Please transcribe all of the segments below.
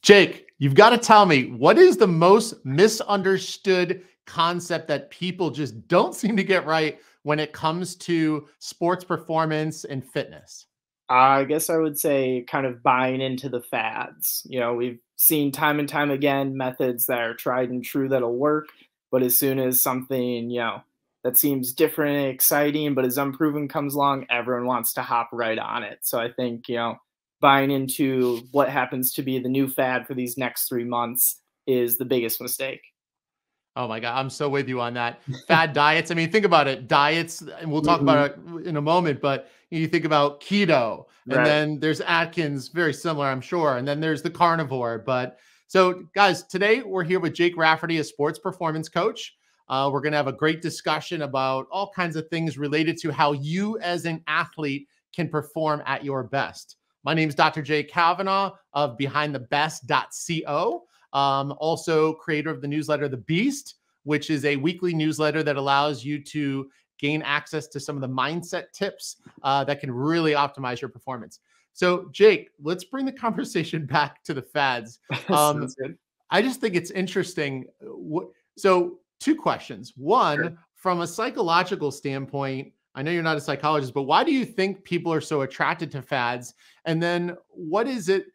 Jake, you've got to tell me, what is the most misunderstood concept that people just don't seem to get right when it comes to sports performance and fitness? I guess I would say kind of buying into the fads. We've seen time and time again methods that are tried and true that'll work, but as soon as something, that seems different and exciting but is unproven comes along, everyone wants to hop right on it. So I think, buying into what happens to be the new fad for these next 3 months is the biggest mistake. Oh my God, I'm so with you on that. Fad diets. I mean, think about it. Diets, and we'll talk Mhm. about it in a moment, but you think about keto, and Right. then there's Atkins, very similar, I'm sure. And then there's the carnivore. But so, guys, today we're here with Jake Rafferty, a sports performance coach. We're going to have a great discussion about all kinds of things related to how you as an athlete can perform at your best. My name is Dr. Jay Kavanaugh of BehindTheBest.co. Also creator of the newsletter, The Beast, which is a weekly newsletter that allows you to gain access to some of the mindset tips that can really optimize your performance. So, Jake, let's bring the conversation back to the fads. Sounds good. I just think it's interesting. So, two questions. Sure. One, from a psychological standpoint, I know you're not a psychologist, but why do you think people are so attracted to fads? And then what is it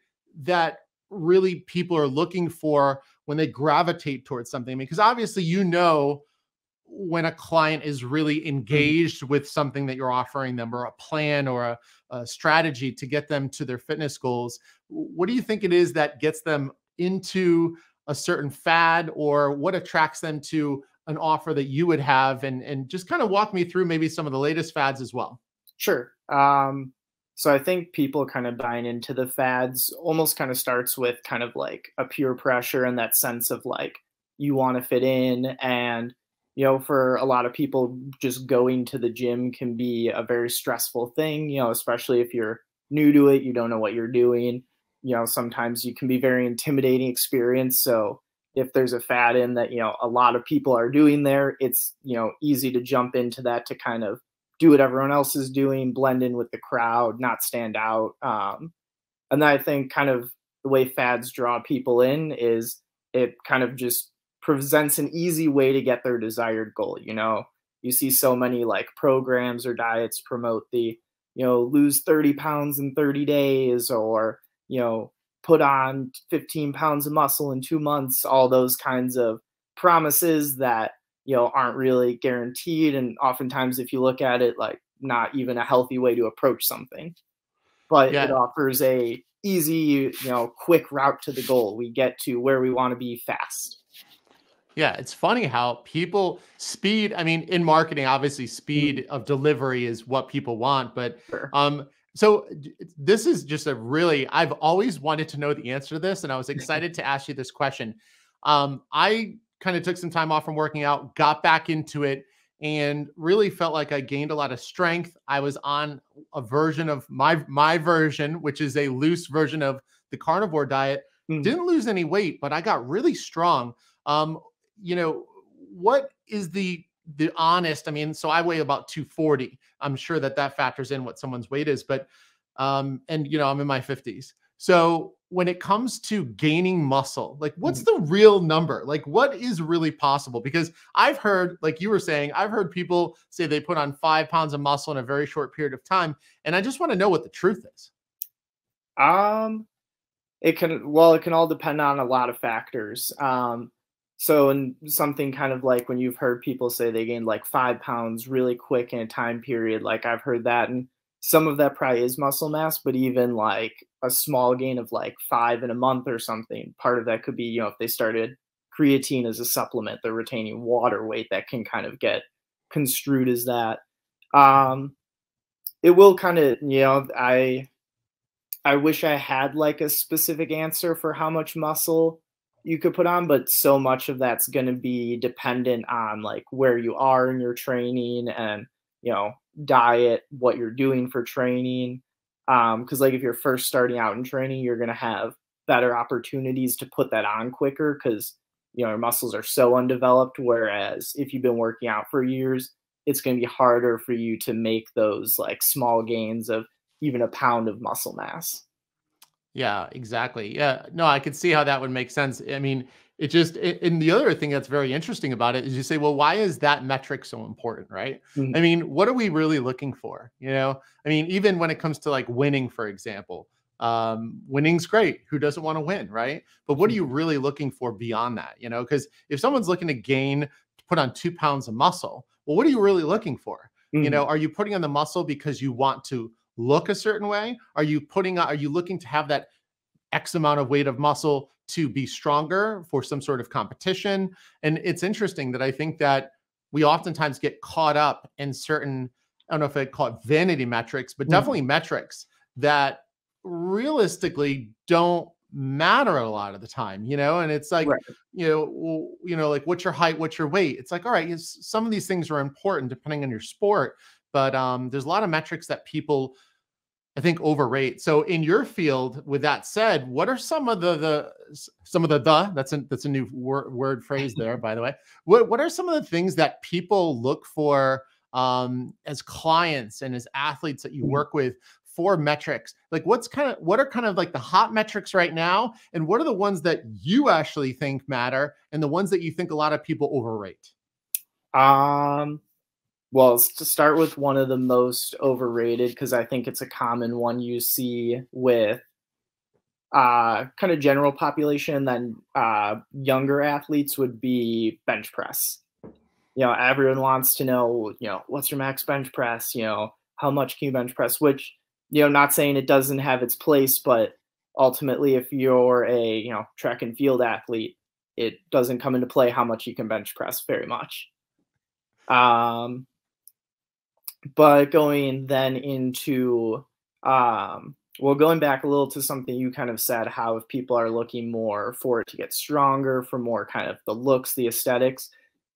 that really people are looking for when they gravitate towards something? Because obviously, when a client is really Mhm. engaged with something that you're offering them, or a plan, or a strategy to get them to their fitness goals. What do you think it is that gets them into a certain fad, or what attracts them to an offer that you would have? And just kind of walk me through maybe some of the latest fads as well. Sure. So I think people kind of buying into the fads almost kind of starts with kind of like a peer pressure and that sense of like you want to fit in. And, for a lot of people, just going to the gym can be a very stressful thing, especially if you're new to it, you don't know what you're doing. Sometimes you can be very intimidating experience. So if there's a fad in that, a lot of people are doing there, it's, easy to jump into that to kind of do what everyone else is doing, blend in with the crowd, not stand out. And then I think kind of the way fads draw people in is it kind of just presents an easy way to get their desired goal. You see so many like programs or diets promote the, lose 30 pounds in 30 days, or, put on 15 pounds of muscle in 2 months, all those kinds of promises that aren't really guaranteed, and oftentimes if you look at it, like not even a healthy way to approach something, but it Yeah. offers a easy, quick route to the goal. We get to where we want to be fast. Yeah, it's funny how I mean, in marketing, obviously Mhm. speed of delivery is what people want, but Sure. this is just I've always wanted to know the answer to this, and I was excited to ask you this question. I kind of took some time off from working out, got back into it, and really felt like I gained a lot of strength. I was on a version of my version, which is a loose version of the carnivore diet. Mhm. Didn't lose any weight, but I got really strong. Um, what is the honest? I mean, so I weigh about 240. I'm sure that factors in what someone's weight is, but and I'm in my 50s. So when it comes to gaining muscle, like what's Mhm. the real number? Like what is really possible? Because I've heard, like you were saying, I've heard people say they put on 5 pounds of muscle in a very short period of time. And I just want to know what the truth is. Um, it can all depend on a lot of factors. So in something kind of like when you've heard people say they gained like 5 pounds really quick in a time period, like I've heard that, and some of that probably is muscle mass, but even like a small gain of like 5 in a month or something, part of that could be, if they started creatine as a supplement, they're retaining water weight, that can kind of get construed as that. Um, it will kind of, I wish I had like a specific answer for how much muscle you could put on, but so much of that's going to be dependent on like where you are in your training and, you know, diet, what you're doing for training. Because like if you're first starting out in training, you're going to have better opportunities to put that on quicker because, your muscles are so undeveloped. Whereas if you've been working out for years, it's going to be harder for you to make those like small gains of even a pound of muscle mass. Yeah, exactly. Yeah. No, I could see how that would make sense. I mean, it just, and the other thing that's very interesting about it is you say, well, why is that metric so important? Right. I Mhm. mean, what are we really looking for? I mean, even when it comes to like winning, for example, winning's great. Who doesn't want to win? Right. But what are you really looking for beyond that? Because if someone's looking to gain, to put on 2 pounds of muscle, well, what are you really looking for? Mhm. Are you putting on the muscle because you want to look a certain way? Are you looking to have that X amount of weight of muscle to be stronger for some sort of competition? And it's interesting that I think that we oftentimes get caught up in certain, I don't know if I'd call it vanity metrics, but Mhm. definitely metrics that realistically don't matter a lot of the time, and it's like, Right. like what's your height, what's your weight? It's like, all right, some of these things are important depending on your sport, but there's a lot of metrics that people, I think, overrate. So in your field, with that said, what are some of that's a new word phrase there, by the way. What are some of the things that people look for as clients and as athletes that you Mhm. work with for metrics? Like what are kind of like the hot metrics right now, and what are the ones that you actually think matter and the ones that you think a lot of people overrate? Um, well, to start with one of the most overrated, because I think it's a common one you see with kind of general population, then younger athletes would be bench press. Everyone wants to know, what's your max bench press? How much can you bench press? Which, not saying it doesn't have its place, but ultimately, if you're a, track and field athlete, it doesn't come into play how much you can bench press very much. Um, but going then into, well, going back a little to something you kind of said, how if people are looking more for it to get stronger, for more kind of the looks, the aesthetics,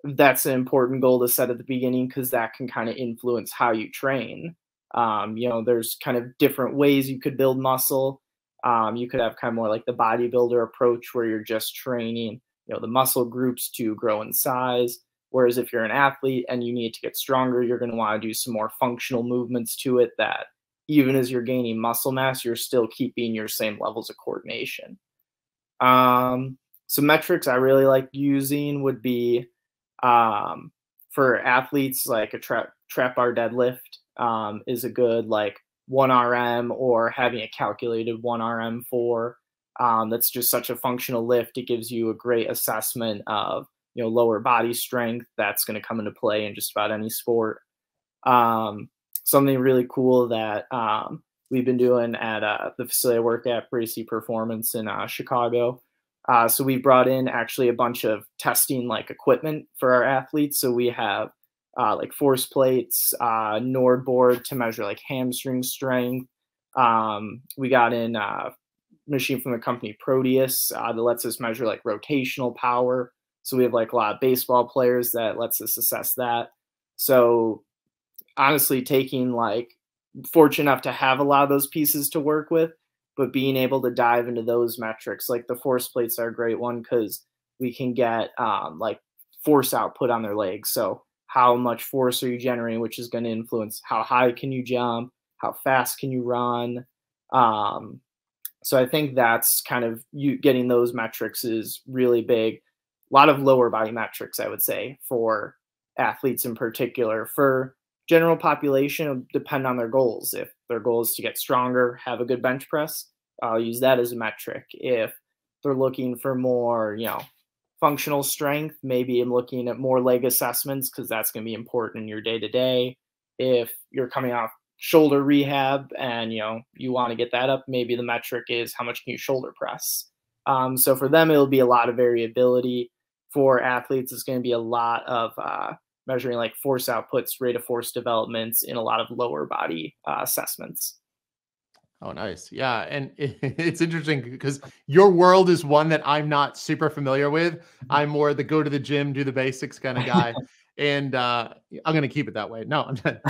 that's an important goal to set at the beginning because that can kind of influence how you train. There's kind of different ways you could build muscle. You could have kind of more like the bodybuilder approach where you're just training, the muscle groups to grow in size. Whereas if you're an athlete and you need to get stronger, you're going to want to do some more functional movements to it that even as you're gaining muscle mass, you're still keeping your same levels of coordination. Some metrics I really like using would be um, for athletes like a trap bar deadlift is a good like 1 RM or having a calculated 1 RM for. That's just such a functional lift. It gives you a great assessment of lower body strength that's going to come into play in just about any sport. Um, Something really cool that we've been doing at the facility I work at, Bracey Performance in Chicago. So we brought in actually a bunch of testing like equipment for our athletes. So we have like force plates, Nord board to measure like hamstring strength. We got in machine from the company Proteus that lets us measure like rotational power. So we have like a lot of baseball players that lets us assess that. So honestly, taking like fortunate enough to have a lot of those pieces to work with, but being able to dive into those metrics, like the force plates are a great one because we can get like force output on their legs. So how much force are you generating, which is going to influence how high can you jump, how fast can you run. Um, so I think that's kind of you getting those metrics is really big. A lot of lower body metrics, I would say, for athletes in particular. For general population, it'll depend on their goals. If their goal is to get stronger, have a good bench press, I'll use that as a metric. If they're looking for more, functional strength, maybe I'm looking at more leg assessments because that's going to be important in your day to day. If you're coming off shoulder rehab and you want to get that up, maybe the metric is how much can you shoulder press. So for them it'll be a lot of variability. For athletes it's going to be a lot of measuring like force outputs, rate of force developments in a lot of lower body assessments. Oh, nice. Yeah. And it's interesting because your world is one that I'm not super familiar with. I'm more the go to the gym, do the basics kind of guy. And I'm going to keep it that way. No, I'm not.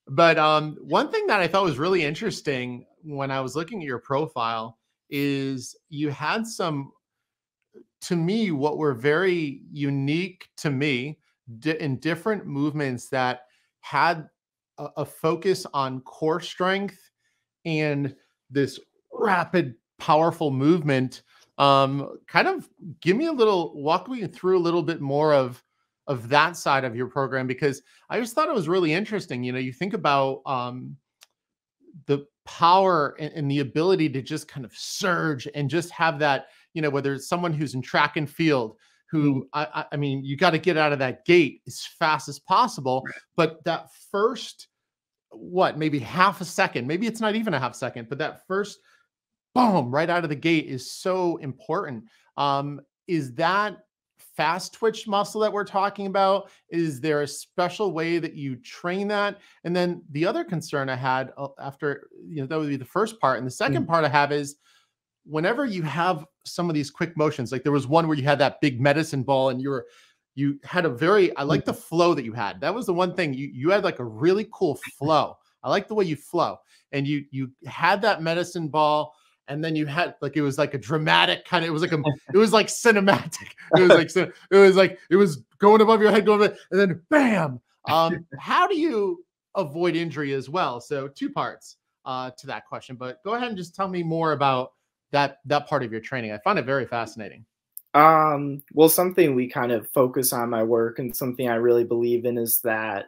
But, one thing that I thought was really interesting when I was looking at your profile is you had some, to me, what were very unique to me in different movements that had a focus on core strength and this rapid, powerful movement. Kind of walk me through a little bit more of that side of your program, because I just thought it was really interesting. You know, you think about the power and the ability to just kind of surge and just have that, you know, whether it's someone who's in track and field, Mhm. who I mean, you got to get out of that gate as fast as possible. But that first, what, maybe half a second, maybe it's not even a half second, but that first boom right out of the gate is so important. Is that fast twitch muscle that we're talking about? Is there a special way that you train that? And then the other concern I had after, you know, that would be the first part. And the second Mhm. part I have is, whenever you have some of these quick motions, like there was one where you had that big medicine ball and you had a very, I like the Mhm. flow that you had. That was the one thing, you had like a really cool flow. I like the way you flow, and you had that medicine ball, and then you had like, it was like a dramatic kind of, it was like cinematic. It was like it was going above your head, going above, and then bam. How do you avoid injury as well? So two parts to that question, but go ahead and just tell me more about that part of your training. I find it very fascinating. Well, something we kind of focus on my work and something I really believe in is that,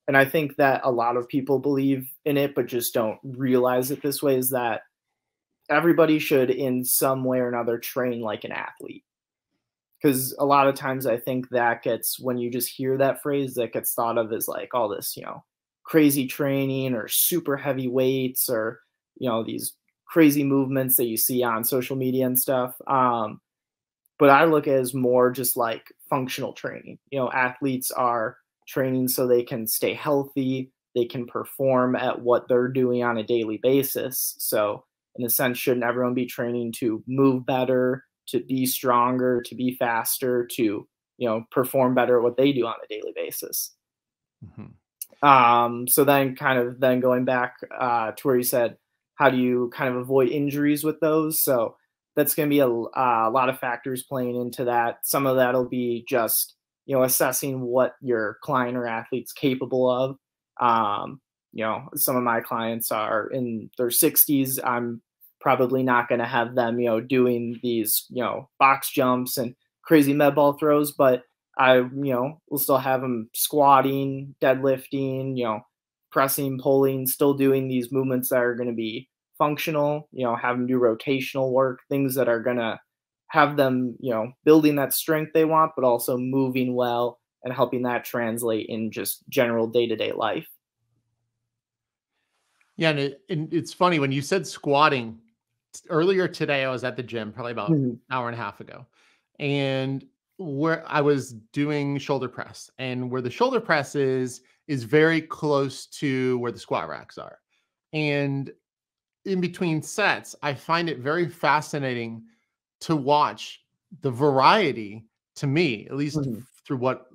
and I think that a lot of people believe in it, but just don't realize it this way, is that everybody should in some way or another train like an athlete. Because a lot of times I think that gets, when you just hear that phrase, that gets thought of as like all this, crazy training or super heavy weights or, these crazy movements that you see on social media and stuff. But I look at it as more just like functional training. Athletes are training so they can stay healthy, they can perform at what they're doing on a daily basis. So, in a sense, shouldn't everyone be training to move better, to be stronger, to be faster, to perform better at what they do on a daily basis? Mhm. So then, kind of then going back to where you said, how do you kind of avoid injuries with those? So that's going to be a lot of factors playing into that. Some of that'll be just assessing what your client or athlete's capable of. Some of my clients are in their 60s. I'm probably not going to have them doing these box jumps and crazy med ball throws, but I, will still have them squatting, deadlifting, pressing, pulling, still doing these movements that are going to be functional, have them do rotational work, things that are going to have them, building that strength they want, but also moving well and helping that translate in just general day-to-day life. Yeah, and it's funny when you said squatting earlier today. I was at the gym probably about Mhm. an hour and a half ago, and where I was doing shoulder press, and where the shoulder press is very close to where the squat racks are, and in between sets, I find it very fascinating to watch the variety, to me, at least Mhm. through what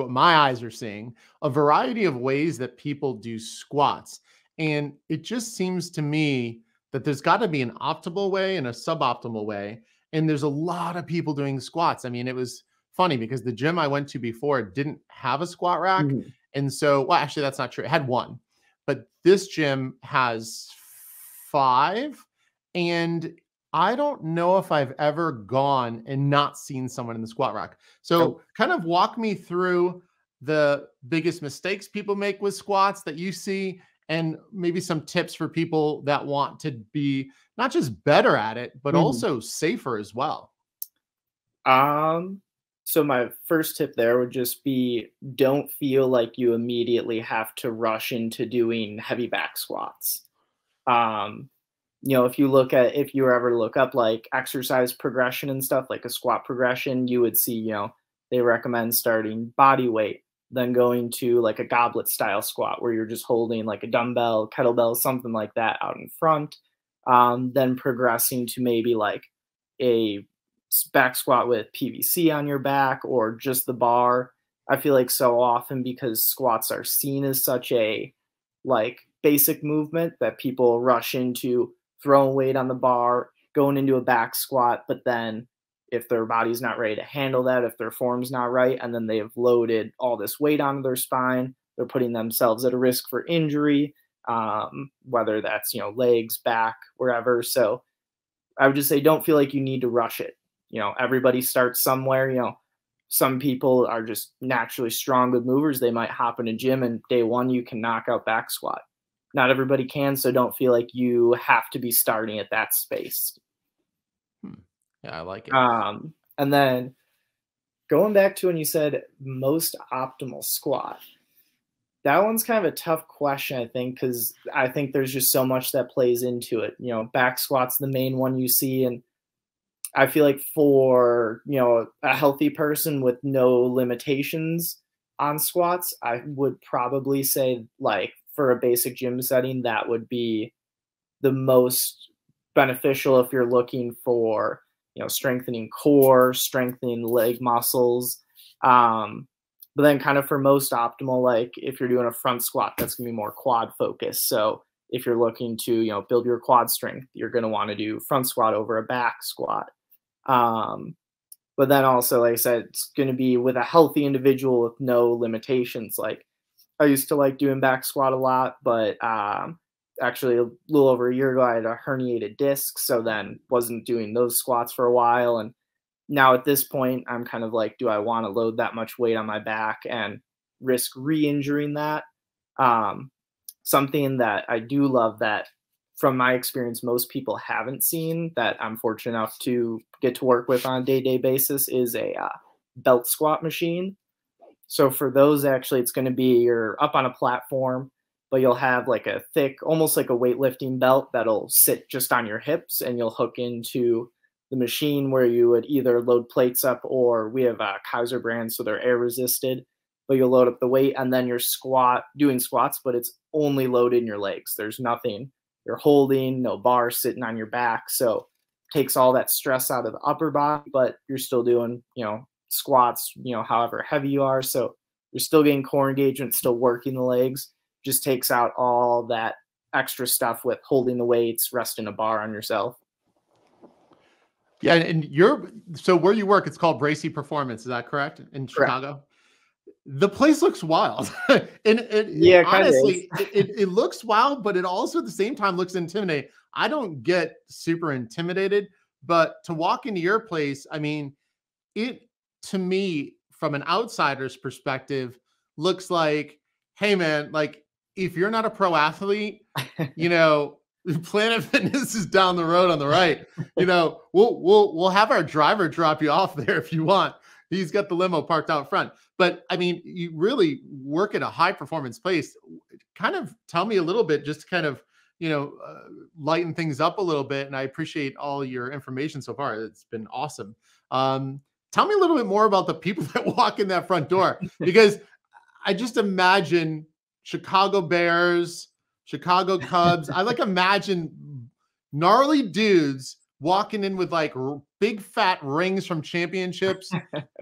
my eyes are seeing, a variety of ways that people do squats. And it just seems to me that there's got to be an optimal way and a suboptimal way. And there's a lot of people doing squats. I mean, it was funny because the gym I went to before didn't have a squat rack. Mhm. And so, well, actually, that's not true. It had one, but this gym has five. And I don't know if I've ever gone and not seen someone in the squat rack. Oh. So, kind of walk me through the biggest mistakes people make with squats that you see, and maybe some tips for people that want to be not just better at it, but Mhm. also safer as well. Um, so my first tip there would just be, don't feel like you immediately have to rush into doing heavy back squats. Um, if you ever to look up like exercise progression and stuff, like a squat progression, you would see, they recommend starting body weight, then going to like a goblet style squat where you're just holding like a dumbbell, kettlebell, something like that out in front. Then progressing to maybe like a back squat with PVC on your back or just the bar. I feel like so often, because squats are seen as such a like basic movement, that people rush into throwing weight on the bar, going into a back squat, but then if their body's not ready to handle that, if their form's not right, and then they have loaded all this weight onto their spine, they're putting themselves at a risk for injury. whether that's, legs, back, wherever. So I would just say, don't feel like you need to rush it. Everybody starts somewhere. Some people are just naturally strong with movers. They might hop in a gym and day one you can knock out back squat. Not everybody can, so don't feel like you have to be starting at that space. Yeah, I like it. And then going back to when you said most optimal squat, that one's kind of a tough question, I think, because I think there's just so much that plays into it. Back squat's the main one you see, and I feel like for, a healthy person with no limitations on squats, I would probably say, like, for a basic gym setting, that would be the most beneficial if you're looking for, strengthening core, strengthening leg muscles. But then kind of for most optimal, like if you're doing a front squat, that's going to be more quad focused. So if you're looking to, build your quad strength, you're going to want to do front squat over a back squat. But then also, like I said, it's going to be with a healthy individual with no limitations. Like I used to like doing back squat a lot, but actually a little over a year ago, I had a herniated disc. So then wasn't doing those squats for a while. And now at this point, I'm kind of like, do I want to load that much weight on my back and risk re-injuring that? Something that I do love that from my experience, most people haven't seen that I'm fortunate enough to get to work with on a day-to-day basis is a belt squat machine. So for those, actually, it's going to be you're up on a platform, but you'll have like a thick, almost like a weightlifting belt that'll sit just on your hips, and you'll hook into the machine where you would either load plates up, or we have a Kaiser brand, so they're air resisted, but you'll load up the weight and then you're doing squats, but it's only loaded in your legs. There's nothing you're holding, no bar sitting on your back. So it takes all that stress out of the upper body, but you're still doing, squats, however heavy you are. So you're still getting core engagement, still working the legs, just takes out all that extra stuff with holding the weights, resting a bar on yourself. Yeah. And so where you work, it's called Bracey Performance. Is that correct? In Chicago? Correct. The place looks wild. Yeah, honestly, it looks wild, but it also at the same time looks intimidating. I don't get super intimidated, but to walk into your place, I mean, it to me, from an outsider's perspective, looks like, hey man, like if you're not a pro athlete, Planet Fitness is down the road on the right. We'll have our driver drop you off there if you want. He's got the limo parked out front. But I mean, you really work at a high performance place. Kind of tell me a little bit, just to kind of, lighten things up a little bit. And I appreciate all your information so far. It's been awesome. Tell me a little bit more about the people that walk in that front door, because I just imagine Chicago Bears, Chicago Cubs. I like imagine gnarly dudes walking in with like big fat rings from championships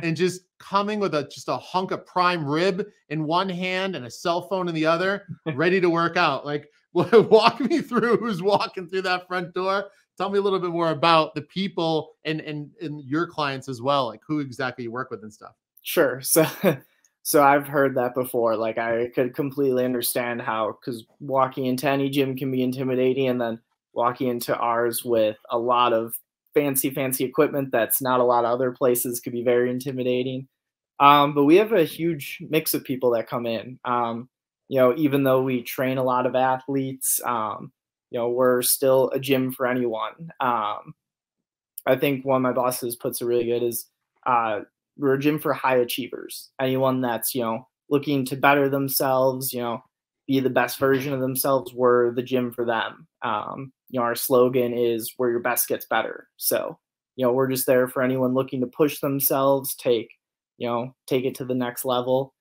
and just coming with just a hunk of prime rib in one hand and a cell phone in the other, ready to work out. Like, walk me through who's walking through that front door. Tell me a little bit more about the people and your clients as well, like who exactly you work with and stuff. Sure. So I've heard that before. Like I could completely understand how, because walking into any gym can be intimidating, and then walking into ours with a lot of fancy equipment that's not a lot of other places could be very intimidating. But we have a huge mix of people that come in. Even though we train a lot of athletes, we're still a gym for anyone. I think one of my bosses puts it really good is we're a gym for high achievers. Anyone that's, looking to better themselves, be the best version of themselves, we're the gym for them. Our slogan is where your best gets better. So, we're just there for anyone looking to push themselves, take it to the next level.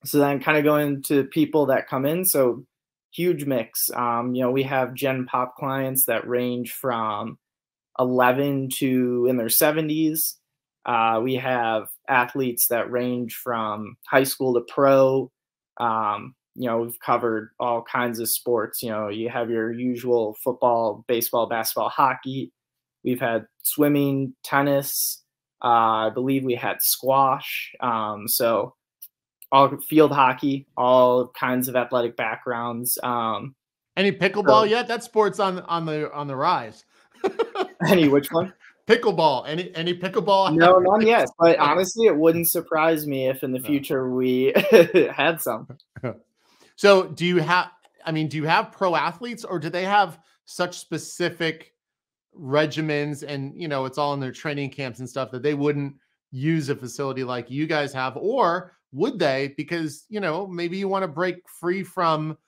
So then kind of going to people that come in. So huge mix. We have Gen Pop clients that range from 11 to in their 70s. We have athletes that range from high school to pro. We've covered all kinds of sports. You have your usual football, baseball, basketball, hockey. We've had swimming, tennis. I believe we had squash. So all field hockey, all kinds of athletic backgrounds. Any pickleball yet? That sport's on the rise. Any which one? Pickleball. Any pickleball? No, none yet. But honestly, it wouldn't surprise me if in the future we had some. So do you have pro athletes, or do they have such specific regimens and, it's all in their training camps and stuff that they wouldn't use a facility like you guys have? Or would they, because, maybe you want to break free from,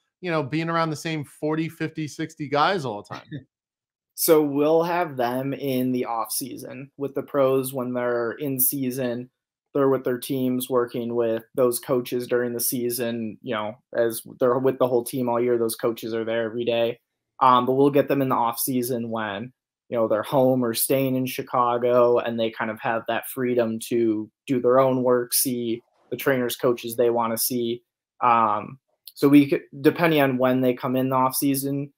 being around the same 40, 50, 60 guys all the time? So we'll have them in the off season. With the pros, when they're in season, they're with their teams working with those coaches during the season. As they're with the whole team all year, those coaches are there every day. But we'll get them in the off season when, they're home or staying in Chicago, and they kind of have that freedom to do their own work, see the trainers, coaches they want to see. So we could, depending on when they come in the off season,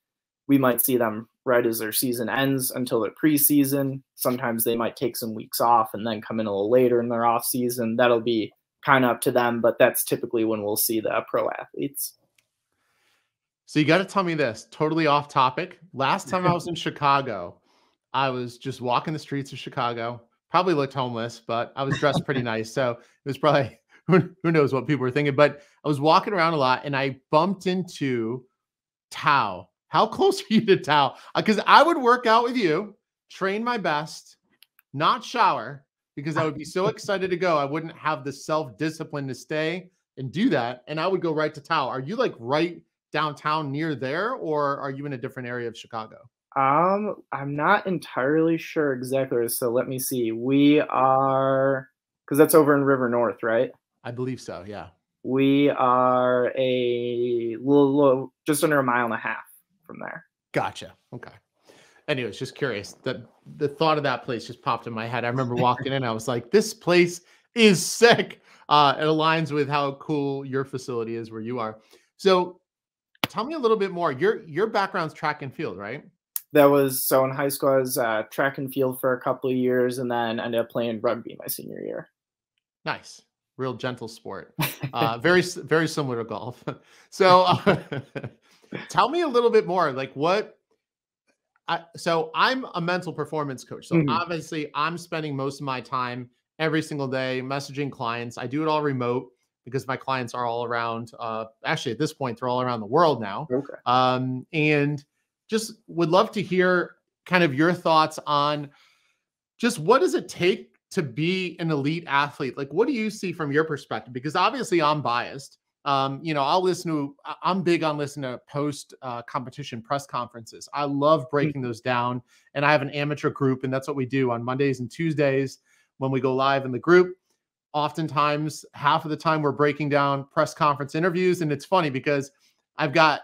we might see them right as their season ends until their preseason. Sometimes they might take some weeks off and then come in a little later in their off season. That'll be kind of up to them, but that's typically when we'll see the pro athletes. So you got to tell me this, totally off topic. Last time I was in Chicago, I was just walking the streets of Chicago, probably looked homeless, but I was dressed pretty nice. So it was probably, who knows what people were thinking, but I was walking around a lot and I bumped into Tao. How close are you to Tao? Because I would work out with you, train my best, not shower, because I would be so excited to go. I wouldn't have the self-discipline to stay and do that. And I would go right to Tao. Are you like right downtown near there, or are you in a different area of Chicago? I'm not entirely sure exactly. So let me see. We are, because that's over in River North, right? I believe so. Yeah. We are a little just under 1.5 miles from there. Gotcha. Okay. Anyways, just curious. The thought of that place just popped in my head. I remember walking in, I was like, this place is sick. It aligns with how cool your facility is where you are. So tell me a little bit more. Your background's track and field, right? That was, so in high school, I was track and field for a couple of years and then ended up playing rugby my senior year. Nice. Real gentle sport. Very, very similar to golf. So tell me a little bit more, like so I'm a mental performance coach. So obviously I'm spending most of my time every single day messaging clients. I do it all remote because my clients are all around, actually at this point, they're all around the world now. Okay. And just would love to hear kind of your thoughts on just what does it take to be an elite athlete? Like, what do you see from your perspective? Because obviously I'm biased. I'm big on listening to post competition press conferences. I love breaking those down. And I have an amateur group, and that's what we do on Mondays and Tuesdays when we go live in the group. Oftentimes, half of the time we're breaking down press conference interviews. And it's funny because I've got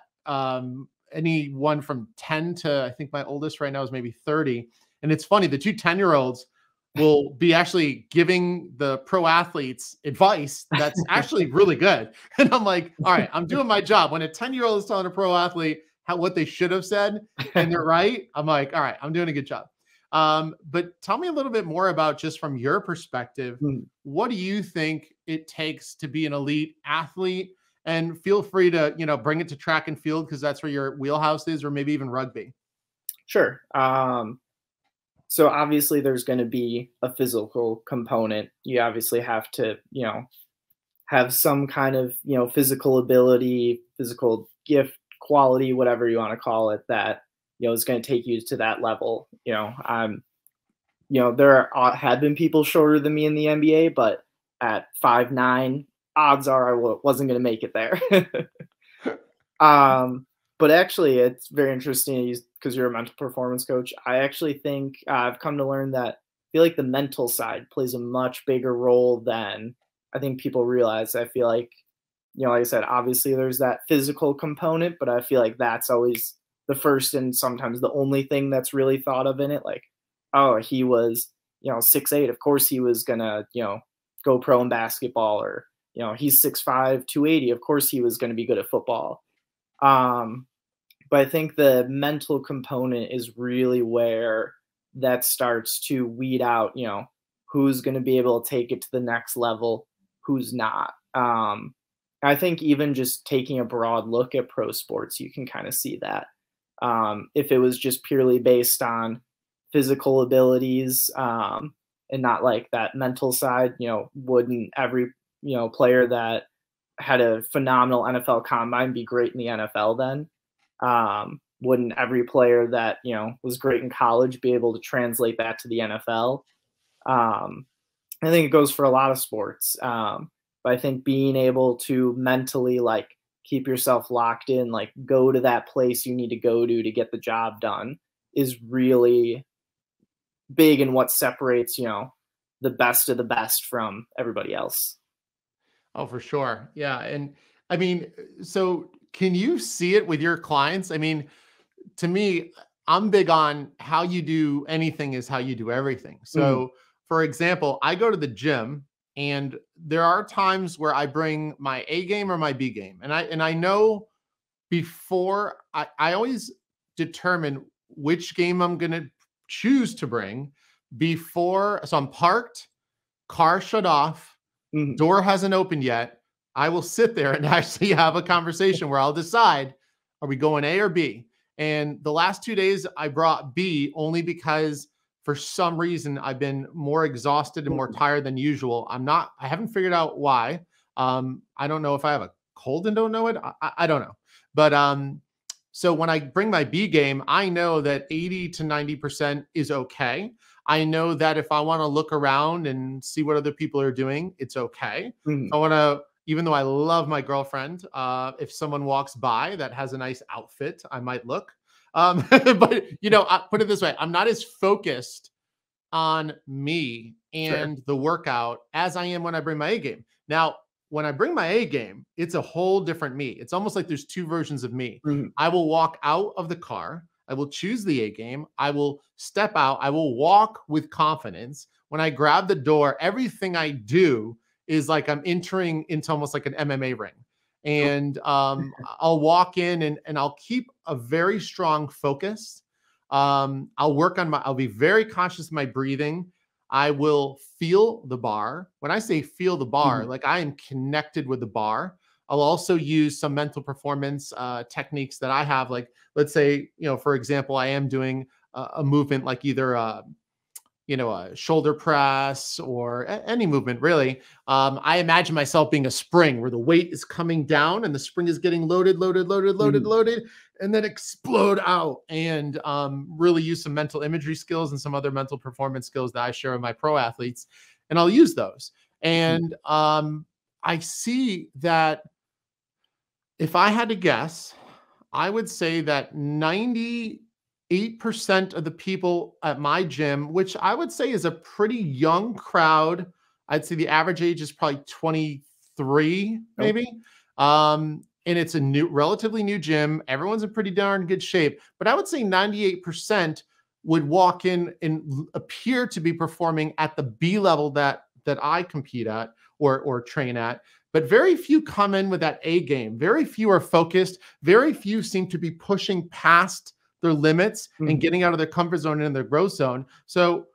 anyone from 10 to, I think my oldest right now is maybe 30. And it's funny, the two 10-year-olds will be actually giving the pro athletes advice that's actually really good. And I'm like, all right, I'm doing my job. When a 10-year-old is telling a pro athlete what they should have said, and they're right, I'm like, all right, I'm doing a good job. But tell me a little bit more about, just from your perspective, what do you think it takes to be an elite athlete? And feel free to, bring it to track and field, because that's where your wheelhouse is, or maybe even rugby. Sure. So obviously there's going to be a physical component. You obviously have to, have some kind of, physical ability, physical gift, quality, whatever you want to call it, that, is going to take you to that level. There had been people shorter than me in the NBA, but at 5'9", odds are I wasn't going to make it there. But actually, it's very interesting because you're a mental performance coach. I actually think I've come to learn that I feel like the mental side plays a much bigger role than I think people realize. I feel like, like I said, obviously there's that physical component, but I feel like that's always the first and sometimes the only thing that's really thought of in it. Like, oh, he was, 6'8". Of course he was going to, go pro in basketball, or, he's 6'5", 280. Of course he was going to be good at football. But I think the mental component is really where that starts to weed out, who's going to be able to take it to the next level, who's not. I think even just taking a broad look at pro sports, you can kind of see that. If it was just purely based on physical abilities, and not like that mental side, wouldn't every, player that had a phenomenal NFL combine be great in the NFL then? Wouldn't every player that, was great in college be able to translate that to the NFL? I think it goes for a lot of sports. But I think being able to mentally like keep yourself locked in, like go to that place you need to go to get the job done is really big in what separates, the best of the best from everybody else. Oh, for sure. Yeah. And I mean, so can you see it with your clients? I mean, to me, I'm big on how you do anything is how you do everything. Mhm. So, for example, I go to the gym and there are times where I bring my A game or my B game. And I know before I always determine which game I'm going to choose to bring before. So I'm parked, car shut off, Mhm. door hasn't opened yet. I will sit there and actually have a conversation where I'll decide, are we going A or B? And the last 2 days I brought B only because for some reason I've been more exhausted and more Mhm. tired than usual. I haven't figured out why. I don't know if I have a cold and don't know it. I don't know. But so when I bring my B game, I know that 80 to 90% is okay. I know that if I want to look around and see what other people are doing, it's okay. If Mhm. I want to, even though I love my girlfriend, if someone walks by that has a nice outfit, I might look. But I put it this way: I'm not as focused on me Sure. and the workout as I am when I bring my A game. Now, when I bring my A game, it's a whole different me. It's almost like there's two versions of me. Mhm. I will walk out of the car. I will choose the A game. I will step out. I will walk with confidence. When I grab the door, everything I do is like I'm entering into almost like an MMA ring. And I'll walk in and I'll keep a very strong focus. I'll be very conscious of my breathing. I will feel the bar. When I say feel the bar, Mhm. like I am connected with the bar. I'll also use some mental performance techniques that I have. Like, let's say, for example, I am doing a movement like either a shoulder press or any movement really. I imagine myself being a spring where the weight is coming down and the spring is getting loaded, loaded, loaded, loaded, Mhm. loaded, and then explode out. And really use some mental imagery skills and some other mental performance skills that I share with my pro athletes, and I'll use those. Mhm. And I see that if I had to guess, I would say that 98% of the people at my gym, which I would say is a pretty young crowd, I'd say the average age is probably 23, Okay. maybe. And it's a relatively new gym. Everyone's in pretty darn good shape. But I would say 98% would walk in and appear to be performing at the B level that I compete at or train at. But very few come in with that A game. Very few are focused. Very few seem to be pushing past their limits and Mhm. getting out of their comfort zone and their growth zone. So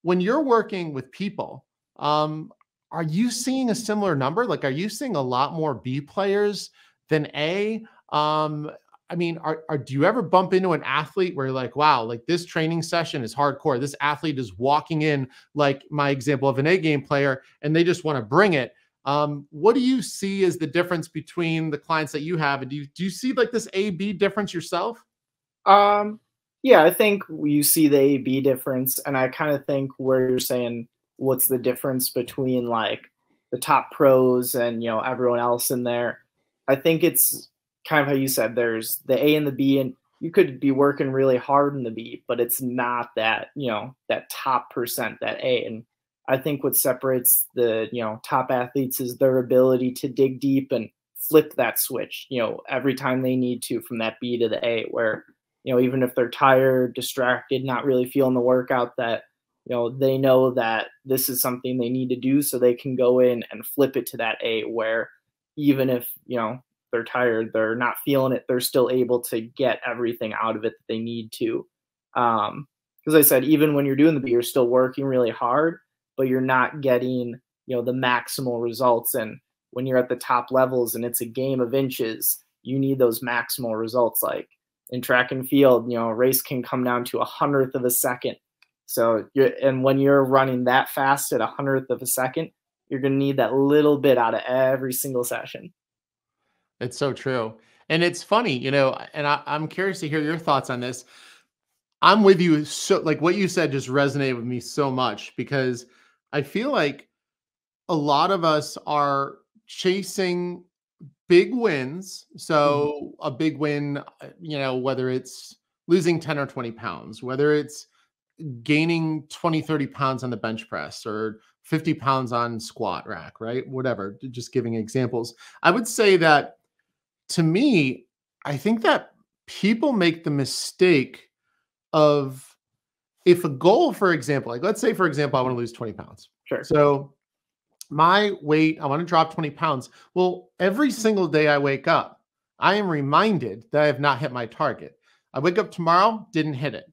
when you're working with people, are you seeing a similar number? Like, are you seeing a lot more B players than A? I mean, do you ever bump into an athlete where you're like, wow, like this training session is hardcore. This athlete is walking in like my example of an A game player, and they just want to bring it. What do you see as the difference between the clients that you have? And do you see like this A B difference yourself? Um, yeah, I think you see the A B difference, and I kind of think where you're saying what's the difference between like the top pros and everyone else in there. I think it's kind of how you said there's the A and the B, and you could be working really hard in the B, but it's not that that top percent, that A. And I think what separates the top athletes is their ability to dig deep and flip that switch every time they need to from that B to the A, where even if they're tired, distracted, not really feeling the workout, that, they know that this is something they need to do so they can go in and flip it to that A, where even if, they're tired, they're not feeling it, they're still able to get everything out of it that they need to. Because I said, even when you're doing the B, you're still working really hard, but you're not getting, the maximal results. And when you're at the top levels and it's a game of inches, you need those maximal results. Like in track and field, a race can come down to 100th of a second. So and when you're running that fast at 100th of a second, you're going to need that little bit out of every single session. It's so true. And it's funny, and I'm curious to hear your thoughts on this. I'm with you. So like what you said just resonated with me so much, because I feel like a lot of us are chasing big wins. So a big win, whether it's losing 10 or 20 pounds, whether it's gaining 20, 30 pounds on the bench press or 50 pounds on squat rack, right? Whatever, just giving examples. I would say that, to me, I think that people make the mistake of, if a goal, for example, like let's say, for example, I want to lose 20 pounds. Sure. So my weight, I want to drop 20 pounds. Well, every single day I wake up, I am reminded that I have not hit my target. I wake up tomorrow, didn't hit it.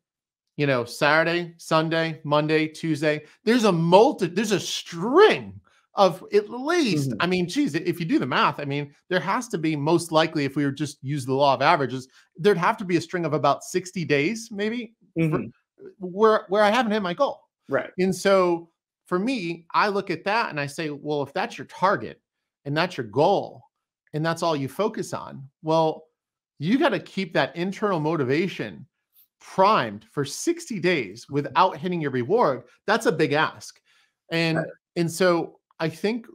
Saturday, Sunday, Monday, Tuesday, there's a string of at least, I mean, geez, if you do the math, I mean, there has to be, most likely, if we were just use the law of averages, there'd have to be a string of about 60 days, maybe, where I haven't hit my goal. Right. And so for me, I look at that and I say, well, if that's your target and that's your goal and that's all you focus on, well, you got to keep that internal motivation primed for 60 days without hitting your reward. That's a big ask. And so I think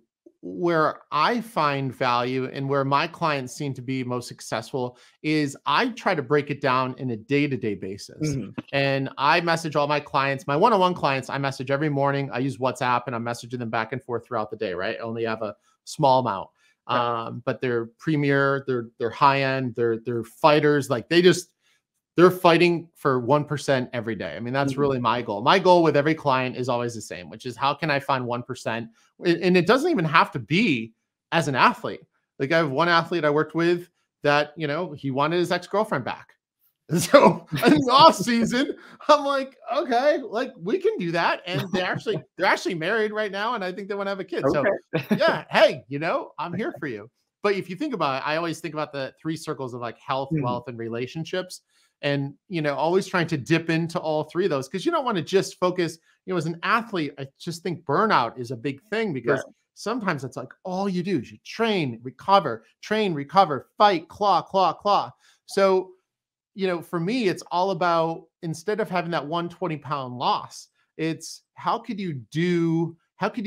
where I find value and where my clients seem to be most successful is I try to break it down in a day-to-day basis. And I message all my clients, my one-on-one clients, I message every morning. I use WhatsApp and I'm messaging them back and forth throughout the day, right? I only have a small amount. But they're premier, they're high-end, they're fighters. Like they're fighting for 1% every day. I mean, that's really my goal. My goal with every client is always the same, which is how can I find 1%? And it doesn't even have to be as an athlete. Like I have one athlete I worked with that, he wanted his ex-girlfriend back. And so in the off season, I'm like, okay, like we can do that. And they're actually married right now. And I think they want to have a kid. Okay. So yeah, hey, I'm here for you. But if you think about it, I always think about the 3 circles of like health, wealth, and relationships. And, always trying to dip into all 3 of those, because you don't want to just focus, as an athlete, I just think burnout is a big thing, because sometimes it's like all you do is you train, recover, fight, claw. So, for me, it's all about, instead of having that 120-pound loss, it's how could you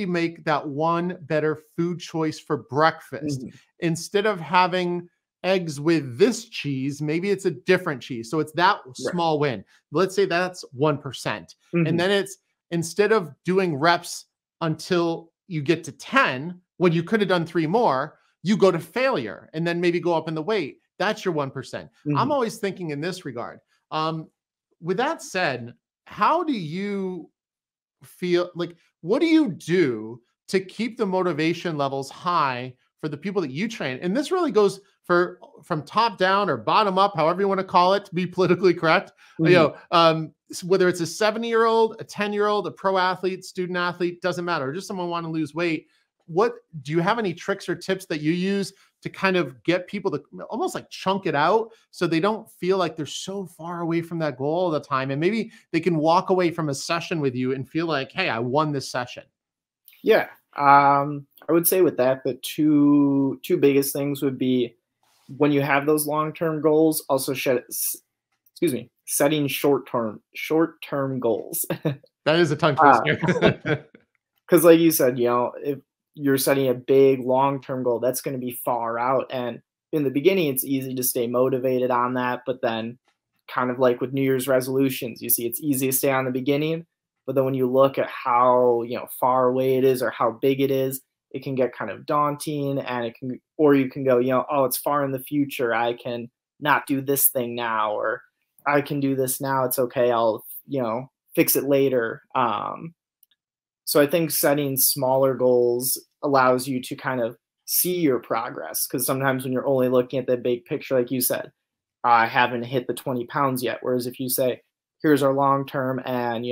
make that one better food choice for breakfast? Instead of having eggs with this cheese, maybe it's a different cheese. So it's that small win. Let's say that's 1%. And then it's, instead of doing reps until you get to 10, when you could have done 3 more, you go to failure and then maybe go up in the weight. That's your 1%. I'm always thinking in this regard. With that said, how do you feel like, what do you do to keep the motivation levels high for the people that you train? And this really goes from top down or bottom up, however you want to call it, to be politically correct. Whether it's a 70-year-old, a 10-year-old, a pro athlete, student athlete, doesn't matter, or just someone want to lose weight. What do you have any tricks or tips that you use to kind of get people to almost like chunk it out so they don't feel like they're so far away from that goal all the time, and maybe they can walk away from a session with you and feel like, hey, I won this session? Yeah. I would say with that, the two biggest things would be, when you have those long-term goals, also setting short-term goals. That is a tongue twister. Because like you said, if you're setting a big long-term goal, that's going to be far out. And in the beginning, it's easy to stay motivated on that. But then kind of like with New Year's resolutions, you see it's easy to stay on the beginning. But then when you look at how, far away it is or how big it is, it can get kind of daunting, and you can go, oh, it's far in the future. I can not do this thing now, or I can do this now. It's okay. I'll, fix it later. So I think setting smaller goals allows you to kind of see your progress, because sometimes when you're only looking at the big picture, like you said, I haven't hit the 20 pounds yet. Whereas if you say, here's our long term, and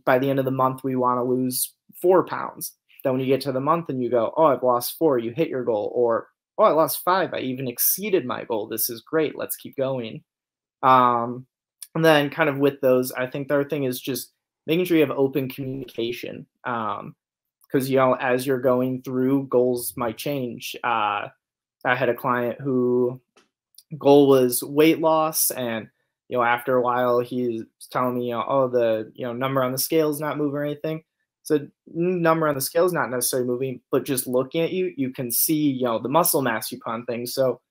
by the end of the month we want to lose 4 pounds, Then when you get to the month and you go, oh, I've lost 4, you hit your goal, or oh, I lost 5, I even exceeded my goal. This is great. Let's keep going. And then kind of with those, I think the other thing is just making sure you have open communication. Because, you know, as you're going through, goals might change. I had a client who goal was weight loss, and, you know, after a while he's telling me, you know, oh, the, you know, number on the scale is not moving or anything. So number on the scale is not necessarily moving, but just looking at you, you can see, you know, the muscle mass you put on things. So,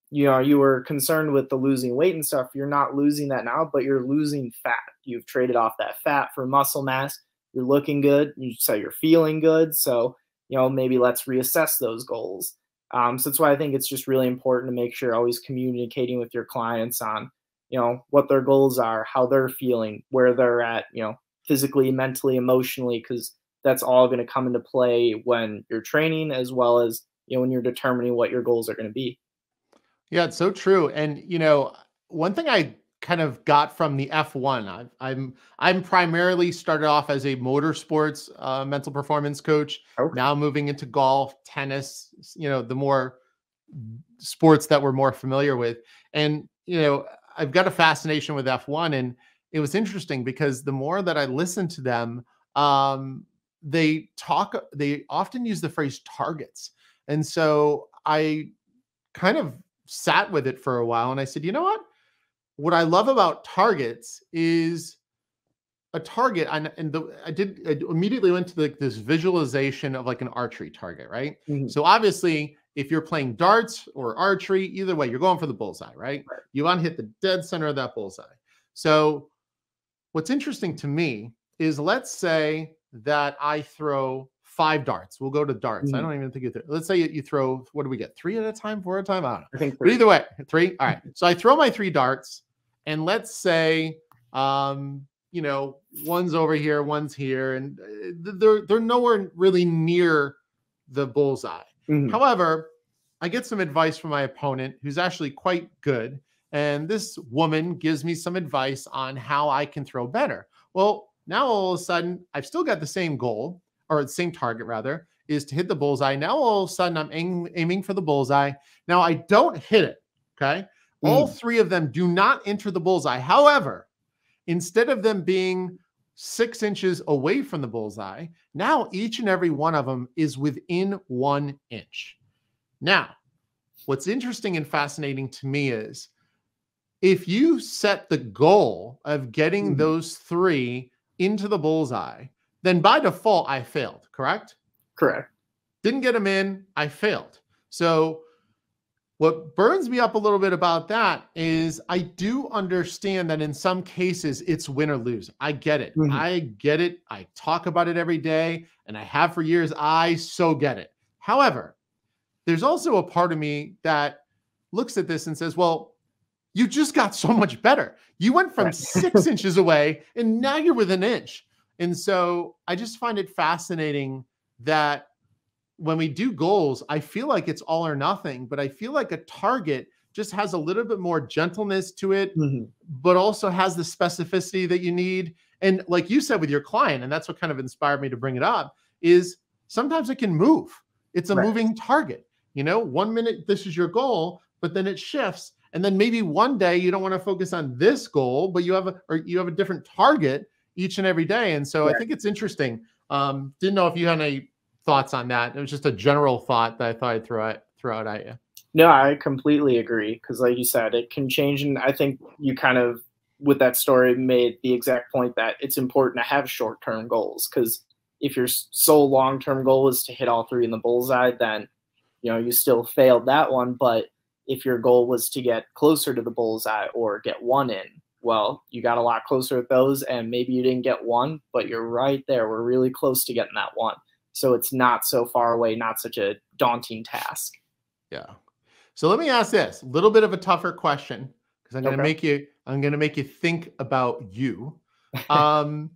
you know, you were concerned with the losing weight and stuff. You're not losing that now, but you're losing fat. You've traded off that fat for muscle mass. You're looking good. You say you're feeling good. So, you know, maybe let's reassess those goals. So that's why I think it's just really important to make sure you're always communicating with your clients on, you know, what their goals are, how they're feeling, where they're at, you know, physically, mentally, emotionally, because that's all going to come into play when you're training, as well as, you know, when you're determining what your goals are going to be. Yeah, it's so true. And you know, one thing I kind of got from the F1, I'm primarily started off as a motorsports mental performance coach. Okay. Now moving into golf, tennis, you know, the more sports that we're more familiar with. And you know, I've got a fascination with F1, and it was interesting because the more that I listened to them, they often use the phrase targets. And so I kind of sat with it for a while, and I said, you know what I love about targets is a target. I immediately went to this visualization of like an archery target, right? Mm-hmm. So obviously, if you're playing darts or archery, either way, you're going for the bullseye, right? You want to hit the dead center of that bullseye. So what's interesting to me is, let's say that I throw 5 darts. We'll go to darts. I don't even think you throw. Let's say you throw, what do we get? 3 at a time, 4 at a time? I don't know. I think 3. But either way, 3. All right. So I throw my 3 darts, and let's say, you know, one's over here, one's here, and they're nowhere really near the bullseye. Mm-hmm. However, I get some advice from my opponent, who's actually quite good. And this woman gives me some advice on how I can throw better. Well, now all of a sudden, I've still got the same goal, or the same target rather, is to hit the bullseye. Now all of a sudden, I'm aiming for the bullseye. Now I don't hit it, okay? All 3 of them do not enter the bullseye. However, instead of them being 6 inches away from the bullseye, now each and every one of them is within 1 inch. Now, what's interesting and fascinating to me is, if you set the goal of getting those 3 into the bullseye, then by default, I failed, correct? Correct. Didn't get them in, I failed. So what burns me up a little bit about that is, I do understand that in some cases it's win or lose. I get it. I get it. I talk about it every day, and I have for years. I so get it. However, there's also a part of me that looks at this and says, well, you just got so much better. You went from 6 inches away, and now you're within an inch. And so I just find it fascinating that when we do goals, I feel like it's all or nothing, but I feel like a target just has a little bit more gentleness to it, but also has the specificity that you need. And like you said with your client, and that's what kind of inspired me to bring it up, is sometimes it can move. It's a moving target. You know, 1 minute, this is your goal, but then it shifts. And then maybe one day you don't want to focus on this goal, but you have a different target each and every day. And so I think it's interesting. Didn't know if you had any thoughts on that. It was just a general thought that I thought I'd throw out at you. No, I completely agree. Because like you said, it can change. And I think you kind of, with that story, made the exact point that it's important to have short-term goals. Because if your sole long-term goal is to hit all 3 in the bullseye, then, you know, you still failed that one. But if your goal was to get closer to the bullseye or get 1 in, well, you got a lot closer with those, and maybe you didn't get 1, but you're right there. We're really close to getting that 1. So it's not so far away, not such a daunting task. Yeah. So let me ask this, a little bit of a tougher question, because I'm going to make you think about you. Now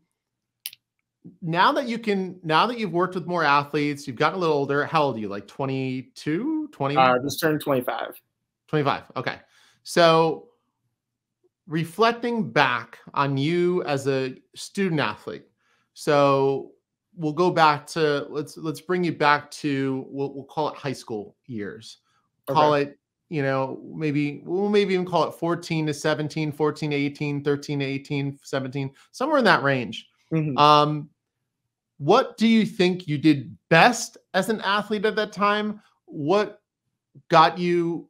that you've worked with more athletes, you've gotten a little older. How old are you? Like 22, 20? Just turned 25. 25. Okay. So reflecting back on you as a student athlete. So we'll go back to, let's bring you back to, we'll call it high school years. Okay. Call it, maybe we'll maybe even call it 14 to 17, 14 to 18, 13 to 18, 17, somewhere in that range. Mhm. What do you think you did best as an athlete at that time? What got you